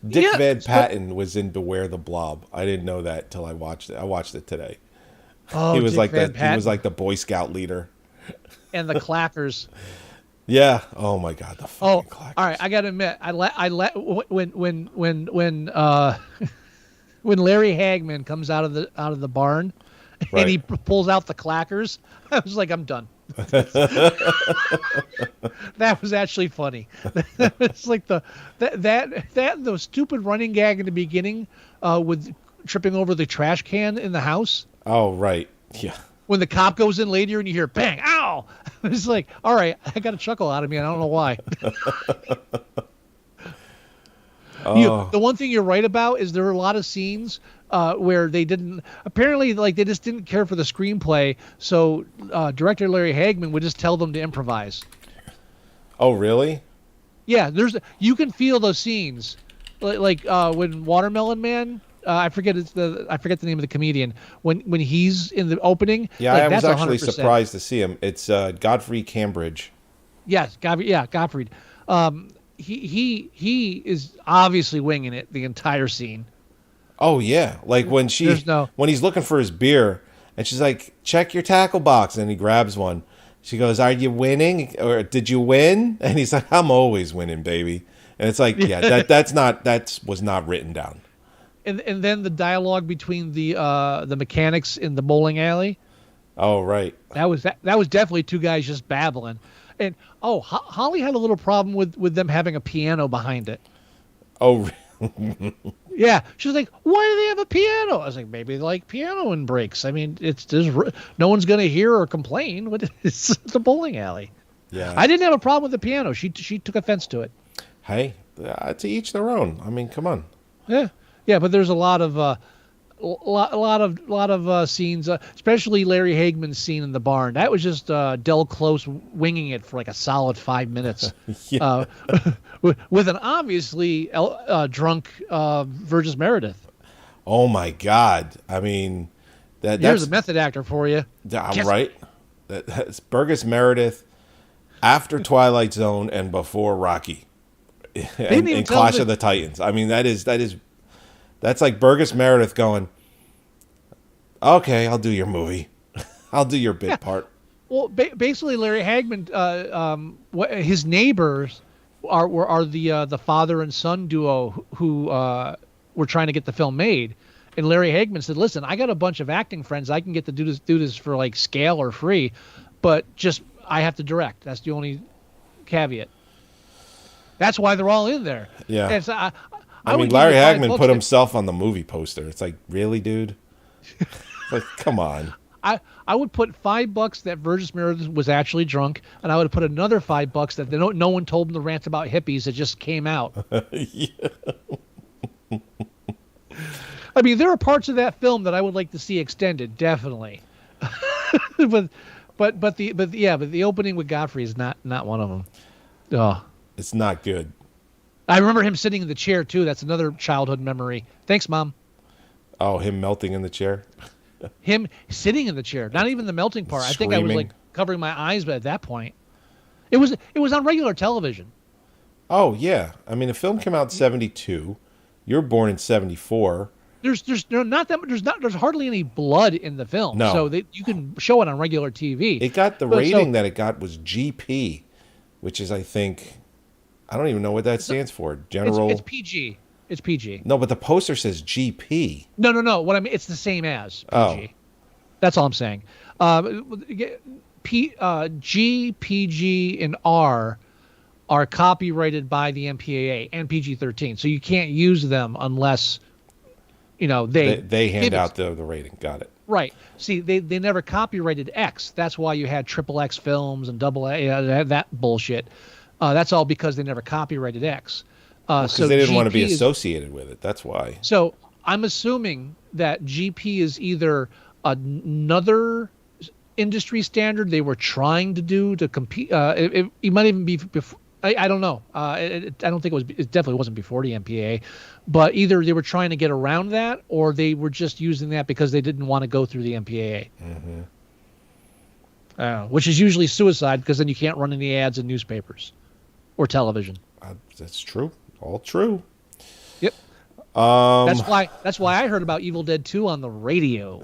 Dick Van Patten was in Beware the Blob. I didn't know that till I watched it. I watched it today. Oh, he was Dick Van Patten. He was like the Boy Scout leader. And the clackers. Yeah. Oh my God. The fucking clackers. All right. I gotta admit, when Larry Hagman comes out of the barn, right, and he pulls out the clackers, I was like, I'm done. That was actually funny. It's like the stupid running gag in the beginning with tripping over the trash can in the house. Oh, right. Yeah. When the cop goes in later and you hear bang, ow! It's like, all right, I got a chuckle out of me. And I don't know why. The one thing you're right about is there are a lot of scenes where they didn't they just didn't care for the screenplay. So director Larry Hagman would just tell them to improvise. Oh, really? Yeah, you can feel those scenes, like when Watermelon Man. I forget the name of the comedian when he's in the opening. Yeah, like, I was that's actually 100%. surprised to see him. It's Godfrey Cambridge. Yes, Gottfried. He is obviously winging it the entire scene. Oh yeah, like when he's looking for his beer, and she's like, "Check your tackle box," and he grabs one. She goes, "Are you winning, or did you win?" And he's like, "I'm always winning, baby." And it's like, yeah, that was not written down. And then the dialogue between the mechanics in the bowling alley. Oh right. That was definitely two guys just babbling. And Holly had a little problem with them having a piano behind it. Oh. Yeah, she was like, "Why do they have a piano?" I was like, "Maybe they like piano in breaks." I mean, no one's gonna hear or complain. But it's a bowling alley. Yeah. I didn't have a problem with the piano. She took offense to it. Hey, to each their own. I mean, come on. Yeah, but there's a lot of scenes, especially Larry Hagman's scene in the barn. That was just Del Close winging it for like a solid 5 minutes, Yeah. with an obviously drunk Burgess Meredith. Oh my God! I mean, Here's that's a method actor for you. right. That's Burgess Meredith after Twilight Zone and before Rocky, and Clash of the Titans. I mean, that's like Burgess Meredith going, "Okay, I'll do your movie. I'll do your bit part." Well, basically, Larry Hagman, his neighbors are the father and son duo who were trying to get the film made, and Larry Hagman said, "Listen, I got a bunch of acting friends. I can get to do this for like scale or free, but just I have to direct. That's the only caveat. That's why they're all in there." Yeah. And so I mean, Larry Hagman put himself on the movie poster. It's like, really, dude? Like, come on. I would put $5 that Burgess Meredith was actually drunk, and I would put another $5 that no one told him the rant about hippies that just came out. Yeah. I mean, there are parts of that film that I would like to see extended, definitely. but the opening with Godfrey is not one of them. Oh, It's not good. I remember him sitting in the chair too. That's another childhood memory. Thanks, Mom. Oh, him melting in the chair? Him sitting in the chair, not even the melting part. I think I was like covering my eyes, but at that point, it was on regular television. Oh yeah, I mean, the film came out in '72. You're born in '74. There's hardly any blood in the film, No. so you can show it on regular TV. It got the rating that it got was GP, which is, I think, I don't even know what that stands for. General. It's PG. It's PG. No, but the poster says GP. No. What I mean, it's the same as PG. Oh. That's all I'm saying. G, PG, and R are copyrighted by the MPAA and PG-13, so you can't use them unless they hand out the rating. Got it. Right. See, they never copyrighted X. That's why you had XXX films and AA, that bullshit. That's all because they never copyrighted X. Because they didn't want to be associated with it. That's why. So I'm assuming that GP is either another industry standard they were trying to do to compete. It might even be before. I don't know. I don't think it was. It definitely wasn't before the MPA, but either they were trying to get around that, or they were just using that because they didn't want to go through the MPAA. Mm-hmm. Which is usually suicide, because then you can't run any ads in newspapers or television. That's true. All true. Yep. That's why I heard about Evil Dead 2 on the radio.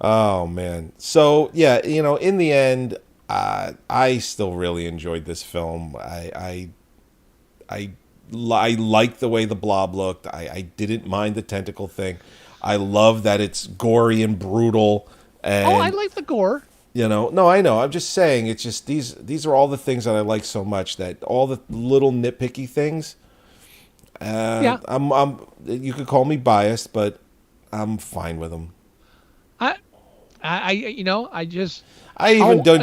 Oh man. So yeah, in the end, I still really enjoyed this film. I liked the way the blob looked. I didn't mind the tentacle thing. I love that it's gory and brutal. And, I like the gore. No, I know. I'm just saying. It's just these are all the things that I like so much. That all the little nitpicky things. Yeah. You could call me biased, but I'm fine with them. I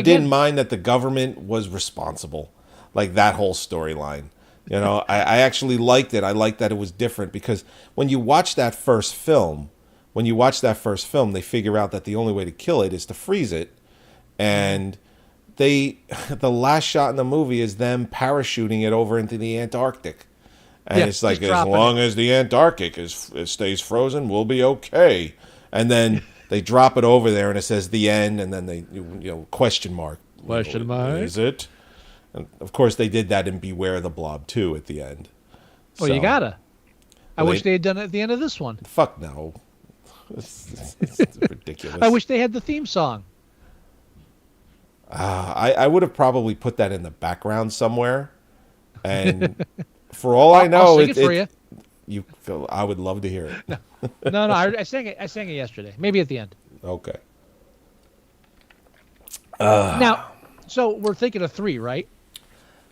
didn't mind that the government was responsible, like that whole storyline. I actually liked it. I liked that it was different, because when you watch that first film, they figure out that the only way to kill it is to freeze it, and the last shot in the movie is them parachuting it over into the Antarctic, and it's like, as long as the Antarctic stays frozen, we'll be okay. And then They drop it over there and it says the end, and then they question mark. Question mark. Is it? And of course, they did that in Beware the Blob too at the end. Well, you gotta. I wish they had done it at the end of this one. Fuck no. It's ridiculous. I wish they had the theme song. I would have probably put that in the background somewhere, and for all I know, I'll sing it for you. I would love to hear it. No, I sang it. I sang it yesterday. Maybe at the end. Okay. Now, so we're thinking of 3, right?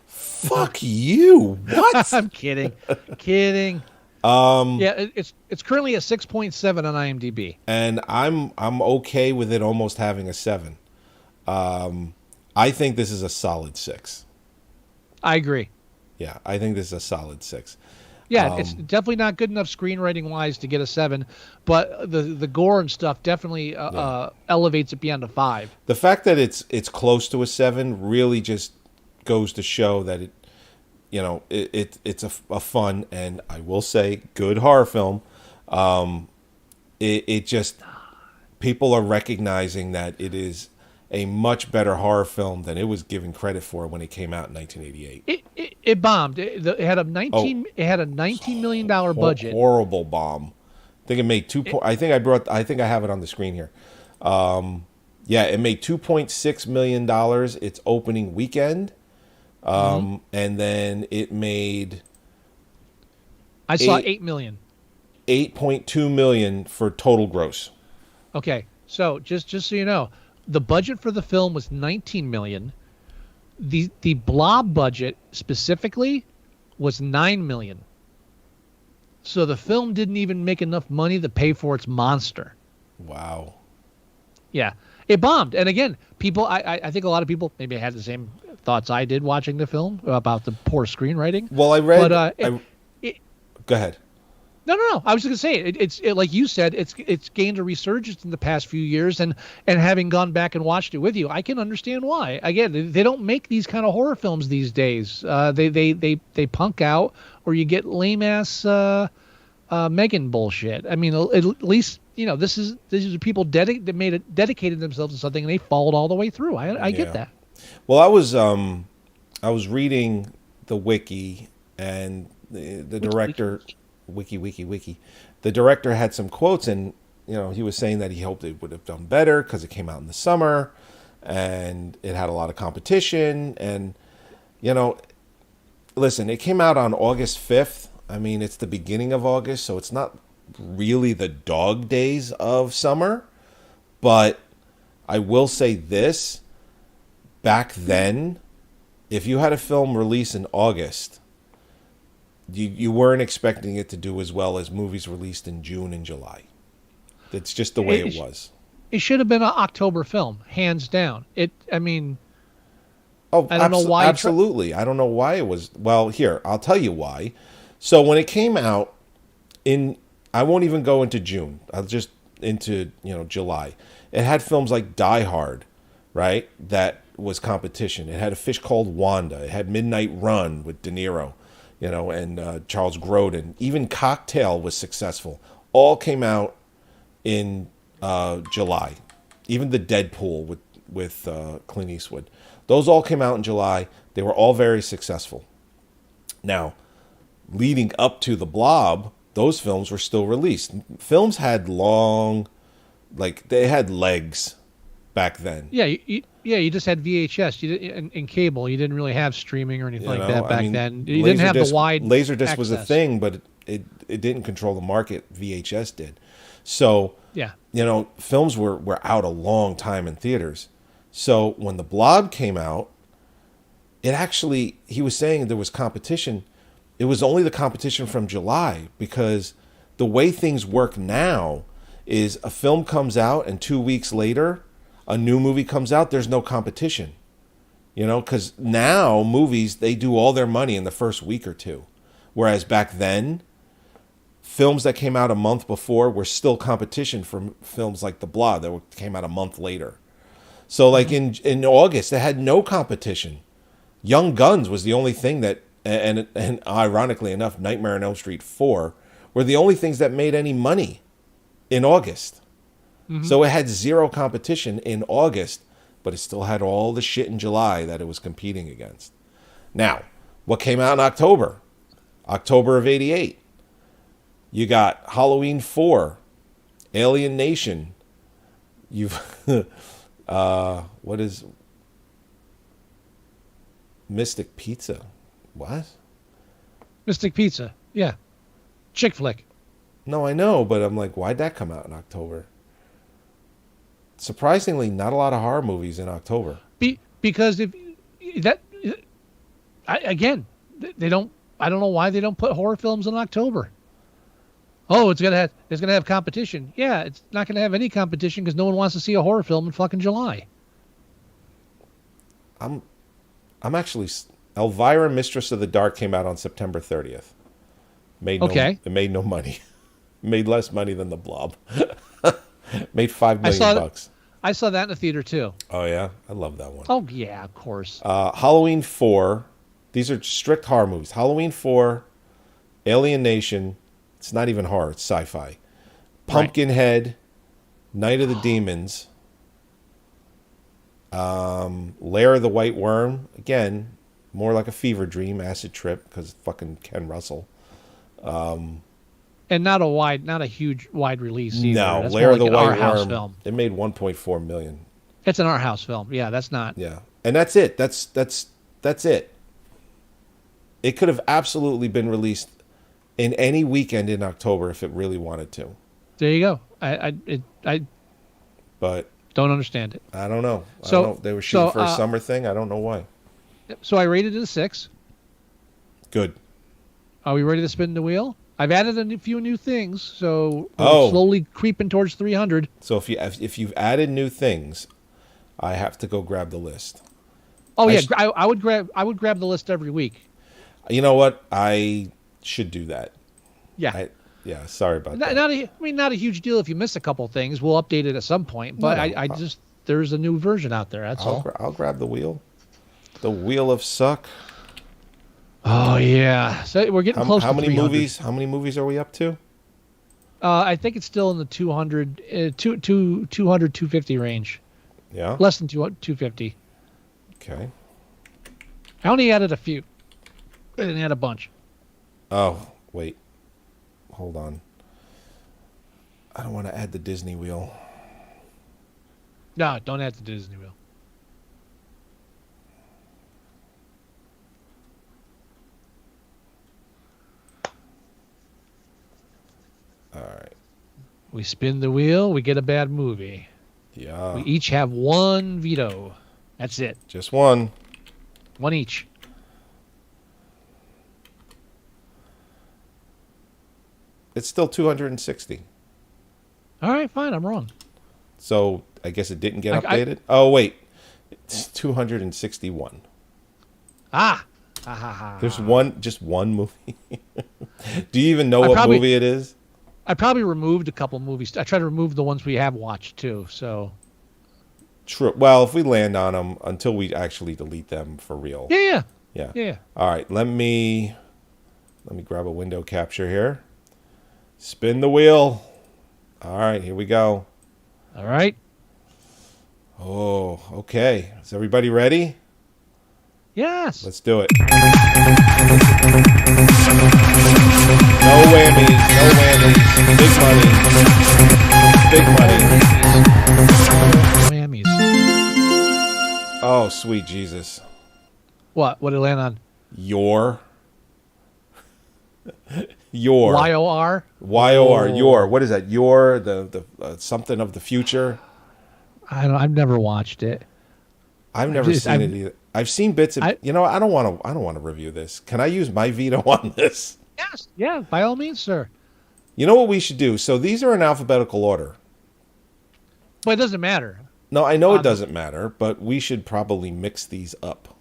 Fuck you. What? I'm kidding. Kidding. Yeah, it's currently a 6.7 on IMDb, and I'm okay with it almost having a 7. I think this is a solid 6. I agree. Yeah, I think this is a solid 6. Yeah, it's definitely not good enough screenwriting wise to get a 7, but the gore and stuff definitely elevates it beyond a 5. The fact that it's close to a 7 really just goes to show that it's a fun, and I will say, good horror film. It just, people are recognizing that it is a much better horror film than it was given credit for when it came out in 1988. It bombed. It had a $19 million budget. Horrible bomb. I think it made I think I have it on the screen here. Yeah, it made $2.6 million its opening weekend. And then it made I saw 8 million. 8.2 million for total gross. Okay. So just so you know, the budget for the film was 19 million. The Blob budget specifically was 9 million. So the film didn't even make enough money to pay for its monster. Wow. Yeah. It bombed. And again, people I think a lot of people maybe had the same thoughts I did watching the film about the poor screenwriting. Well, I read go ahead. No. I was just gonna say it's like you said, it's gained a resurgence in the past few years, and having gone back and watched it with you, I can understand why. Again, they don't make these kind of horror films these days. They punk out, or you get lame ass Megan bullshit. I mean, at least these are people dedicated themselves to something, and they followed all the way through. I get that. Well, I was reading the wiki, and the director. Wiki. The director had some quotes, and he was saying that he hoped it would have done better because it came out in the summer, and it had a lot of competition. And listen, it came out on August 5th. I mean, it's the beginning of August, so it's not really the dog days of summer. But I will say this: back then, if you had a film release in August, you weren't expecting it to do as well as movies released in June and July. That's just the way it was. It should have been an October film, hands down. I don't know why. Absolutely. I don't know why it was. Well, here, I'll tell you why. So when it came out I won't even go into June. I'll just into, July. It had films like Die Hard, right? That was competition. It had A Fish Called Wanda. It had Midnight Run with De Niro. And Charles Grodin. Even Cocktail was successful. All came out in July. Even the Deadpool with Clint Eastwood. Those all came out in July. They were all very successful. Now, leading up to The Blob, those films were still released. Films had they had legs back then. Yeah, you just had VHS. You didn't, and cable. You didn't really have streaming or anything like that back then. You didn't have the wide Laserdisc was a thing, but it didn't control the market. VHS did. So yeah, films were out a long time in theaters. So when The Blob came out, he was saying there was competition. It was only the competition from July, because the way things work now is a film comes out and 2 weeks later a new movie comes out, there's no competition. Because now movies, they do all their money in the first week or two. Whereas back then, films that came out a month before were still competition for films like The Blob that came out a month later. So like in August, they had no competition. Young Guns was the only thing that, and ironically enough, Nightmare on Elm Street 4 were the only things that made any money in August. So it had zero competition in August, but it still had all the shit in July that it was competing against. Now, what came out in October? October of 88. You got Halloween 4, Alien Nation. You've what is Mystic Pizza? What? Mystic Pizza. Yeah. Chick flick. No, I know, but I'm like, why'd that come out in October? Surprisingly, not a lot of horror movies in October. Because if that again, they don't. I don't know why they don't put horror films in October. Oh, it's gonna have competition. Yeah, it's not gonna have any competition because no one wants to see a horror film in fucking July. I'm actually Elvira, Mistress of the Dark came out on September 30th. It made no money. Made less money than the Blob. Made $5 million bucks. I saw that in the theater too. Oh yeah, I love that one. Oh yeah, of course. Halloween 4. These are strict horror movies. Halloween 4, Alien Nation. It's not even horror. It's sci-fi. Pumpkinhead, Night of the Demons, Lair of the White Worm. Again, more like a fever dream, acid trip because fucking Ken Russell. And not a huge wide release either. No, that's Lair of the an White art house Worm. film. It made $1.4 million. It's an art house film. Yeah, that's not. Yeah, and that's it. That's it. It could have absolutely been released in any weekend in October if it really wanted to. There you go. I But don't understand it. I don't know. So I don't know. They were shooting for a summer thing. I don't know why. So I rated it a 6. Good. Are we ready to spin the wheel? I've added a few new things, so we're slowly creeping towards 300. So if you've added new things, I have to go grab the list. Oh yeah, I would grab the list every week. You know what? I should do that. Yeah. Sorry about that. Not a huge deal if you miss a couple things. We'll update it at some point. But I just there's a new version out there. That's all. I'll grab the wheel. The wheel of suck. Oh yeah. So we're getting close to 300. How many movies are we up to? I think it's still in the 200, 250 range. Yeah. Less than 250. Okay. I only added a few. I didn't add a bunch. Oh, wait. Hold on. I don't want to add the Disney wheel. No, don't add the Disney wheel. All right. We spin the wheel, we get a bad movie. Yeah. We each have one veto. That's it. Just one. One each. It's still 260. All right, fine. I'm wrong. So I guess it didn't get updated. Oh wait, it's 261. There's just one movie. Do you even know what movie it is? I probably removed a couple movies. I try to remove the ones we have watched too. So. True. Well, if we land on them until we actually delete them for real. Yeah. All right. Let me grab a window capture here. Spin the wheel. All right, here we go. All right. Oh, okay. Is everybody ready? Yes. Let's do it. No whammies. No whammies. Big money. Whammies. Oh, sweet Jesus. What? What did it land on? Your. Y-O-R? Y-O-R. Your. What is that? Your, the something of the future. I've never watched it. I've never seen it either. I've seen bits of. I don't want to review this. Can I use my veto on this? Yes. Yeah. By all means, sir. You know what we should do? So these are in alphabetical order. But it doesn't matter. No, I know it doesn't matter, but we should probably mix these up.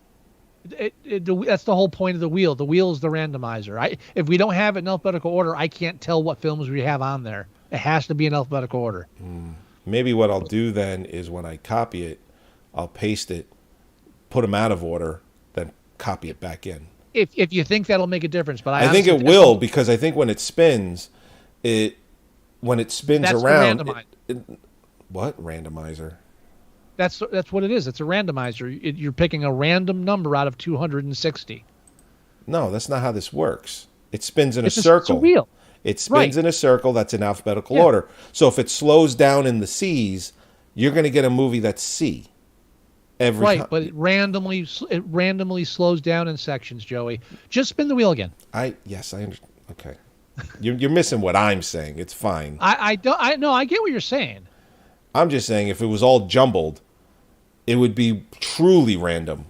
That's the whole point of the wheel. The wheel is the randomizer. If we don't have it in alphabetical order, I can't tell what films we have on there. It has to be in alphabetical order. Maybe what I'll do then is when I copy it, I'll paste it, put them out of order, then copy it back in. If you think that'll make a difference, but I think it will, because I think when it spins that's around. What randomizer? That's what it is. It's a randomizer. You're picking a random number out of 260. No, that's not how this works. It spins in a It's circle. a wheel. It spins Right. in a circle that's in alphabetical Yeah. order. So if it slows down in the C's, you're going to get a movie that's C. Every Right, time. but it randomly slows down in sections, Joey. Just spin the wheel again. Yes, I understand. Okay. You're missing what I'm saying. It's fine. I get what you're saying. I'm just saying if it was all jumbled, it would be truly random.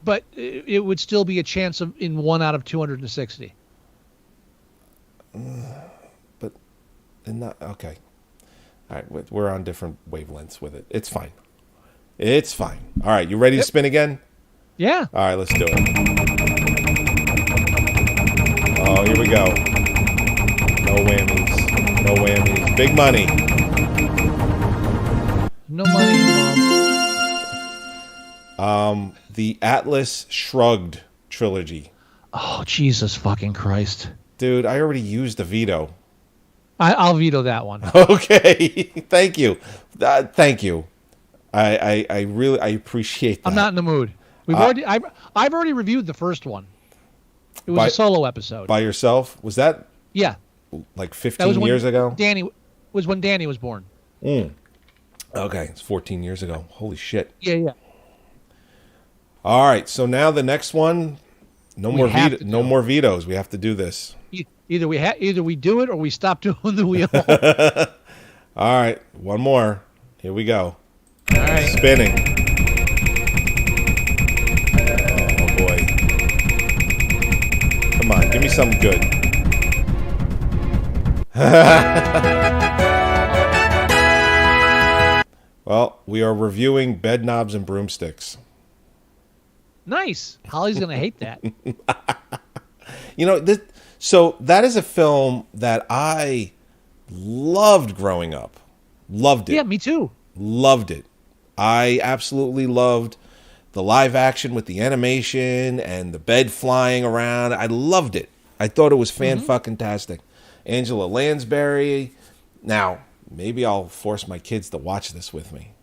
But it would still be a chance in 1 out of 260. But not okay. All right, we're on different wavelengths with it. It's fine. It's fine. All right, you ready to spin again? Yeah. All right, let's do it. Oh, here we go. No whammies. No whammies. Big money. No money, Mom. The Atlas Shrugged trilogy. Oh, Jesus fucking Christ. Dude, I already used the veto. I'll veto that one. Okay. Thank you. Thank you. I really appreciate that. I'm not in the mood. I've already reviewed the first one. It was a solo episode. By yourself? Was that Yeah. like That 15 was years ago? when Danny was born. Okay, it's 14 years ago. Holy shit. Yeah. All right, so now the next one, no more vetoes. We have to do this. Either we do it or we stop doing the wheel. All right, one more. Here we go. All right. Spinning. Oh boy. Come on, give me something good. Well, we are reviewing Bed Knobs and Broomsticks. Nice. Holly's gonna hate that. You know, so that is a film that I loved growing up. Loved it. Yeah, me too. Loved it. I absolutely loved the live action with the animation and the bed flying around. I loved it. I thought it was fan-fucking-tastic. Angela Lansbury. Now, maybe I'll force my kids to watch this with me.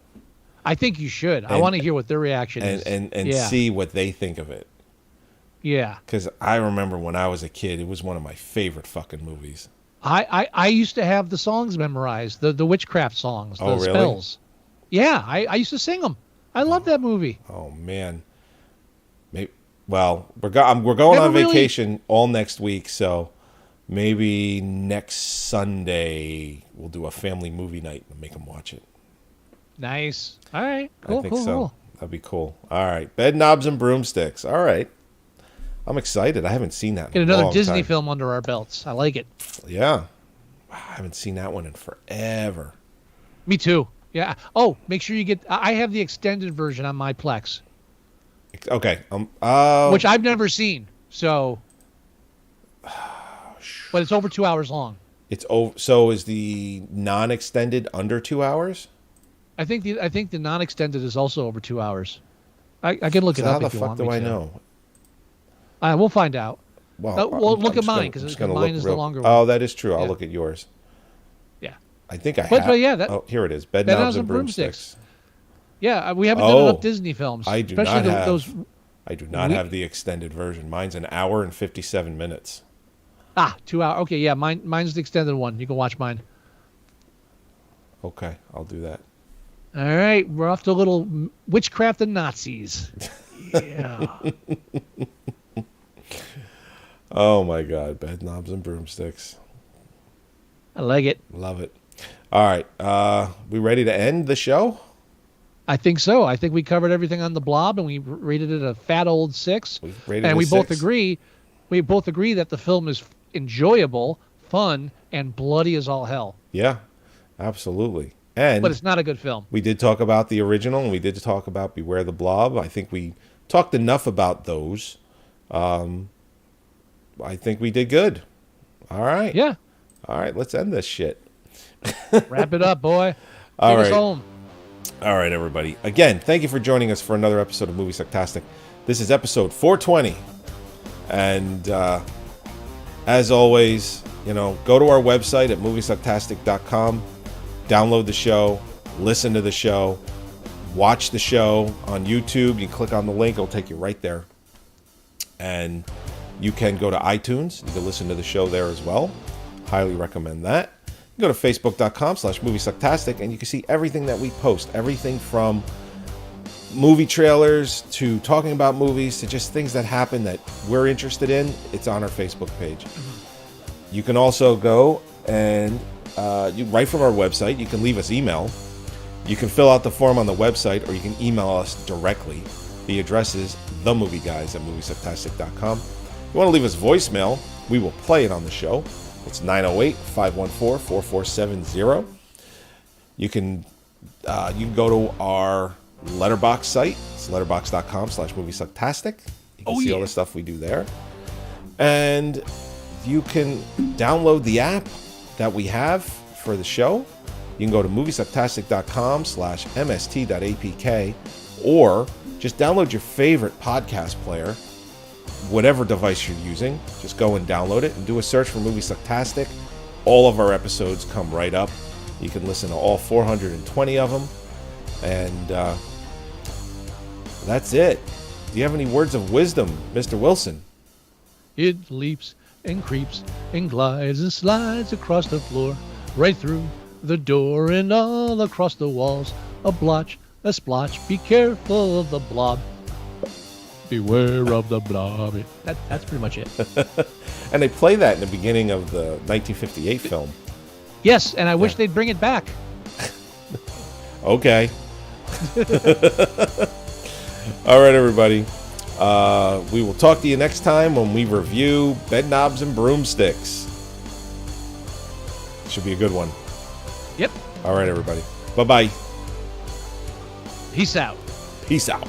I think you should. I want to hear what their reaction is. And see what they think of it. Yeah. Because I remember when I was a kid, it was one of my favorite fucking movies. I used to have the songs memorized, the witchcraft songs, the really? spells. Yeah, I used to sing them. I love that movie. Oh man. Well, we're going on vacation all next week, so maybe next Sunday we'll do a family movie night and make them watch it. Nice. All right. Cool. I think cool. so. Cool. That'd be cool. All right, Bed Knobs and Broomsticks. All right. I'm excited. I haven't seen that. Get in a another long Disney time. film under our belts. I like it. Yeah. I haven't seen that one in forever. Me too. Yeah. Oh, make sure you get. I have the extended version on my Plex, Okay. which I've never seen. So, but it's over 2 hours long. It's over. So is the non-extended under 2 hours? I think the non-extended is also over 2 hours. I can look it So up. how if the you fuck want do me I to. know? We'll find out. Well, Look at mine because mine is the longer one. Oh, that is true. I'll Yeah. look at yours. Yeah. I think I have. But yeah, oh, here it is. Bed Knobs and Broomsticks. Yeah, we haven't done enough Disney films. I do especially not have. those. I do not have the extended version. Mine's an hour and 57 minutes. 2 hours. Okay, yeah, mine's the extended one. You can watch mine. Okay, I'll do that. All right, we're off to a little witchcraft and Nazis. Yeah. Oh my God, Bed Knobs and Broomsticks. I like it. Love it. All right, we ready to end the show? I think so. I think we covered everything on the Blob, and we rated it a fat old 6. And we both agree. We both agree that the film is enjoyable, fun, and bloody as all hell. Yeah, absolutely. And But it's not a good film. we did talk about the original, and we did talk about Beware the Blob. I think we talked enough about those. I think we did good. All right. Yeah. All right, let's end this shit. Wrap it up, boy. All Take us right. home. All right, everybody. Again, thank you for joining us for another episode of Moviesucktastic. This is episode 420. And as always, go to our website at moviesucktastic.com, download the show, listen to the show, watch the show on YouTube. You click on the link, it'll take you right there. And you can go to iTunes. You can listen to the show there as well. Highly recommend that. You go to facebook.com/Moviesucktastic, and you can see everything that we post. Everything from movie trailers to talking about movies to just things that happen that we're interested in. It's on our Facebook page. You can also go and right from our website, you can leave us email. You can fill out the form on the website, or you can email us directly. The address is themovieguys@moviesucktastic.com. If you want to leave us voicemail, we will play it on the show. It's 908-514-4470. You can go to our Letterboxd site. It's letterboxd.com/Moviesucktastic. You can see all the stuff we do there. And you can download the app that we have for the show. You can go to moviesucktastic.com/mst.apk, or just download your favorite podcast player, whatever device you're using. Just go and download it and do a search for Moviesucktastic. All of our episodes come right up. You can listen to all 420 of them. And that's it. Do you have any words of wisdom, Mr. Wilson? It leaps and creeps and glides and slides across the floor, right through the door and all across the walls. A blotch, a splotch, be careful of the blob. Beware of the blob. That's pretty much it. And they play that in the beginning of the 1958 film. Yes, and I wish they'd bring it back. Okay. All right, everybody. We will talk to you next time when we review Bed Knobs and Broomsticks. Should be a good one. Yep. All right, everybody. Bye-bye. Peace out. Peace out.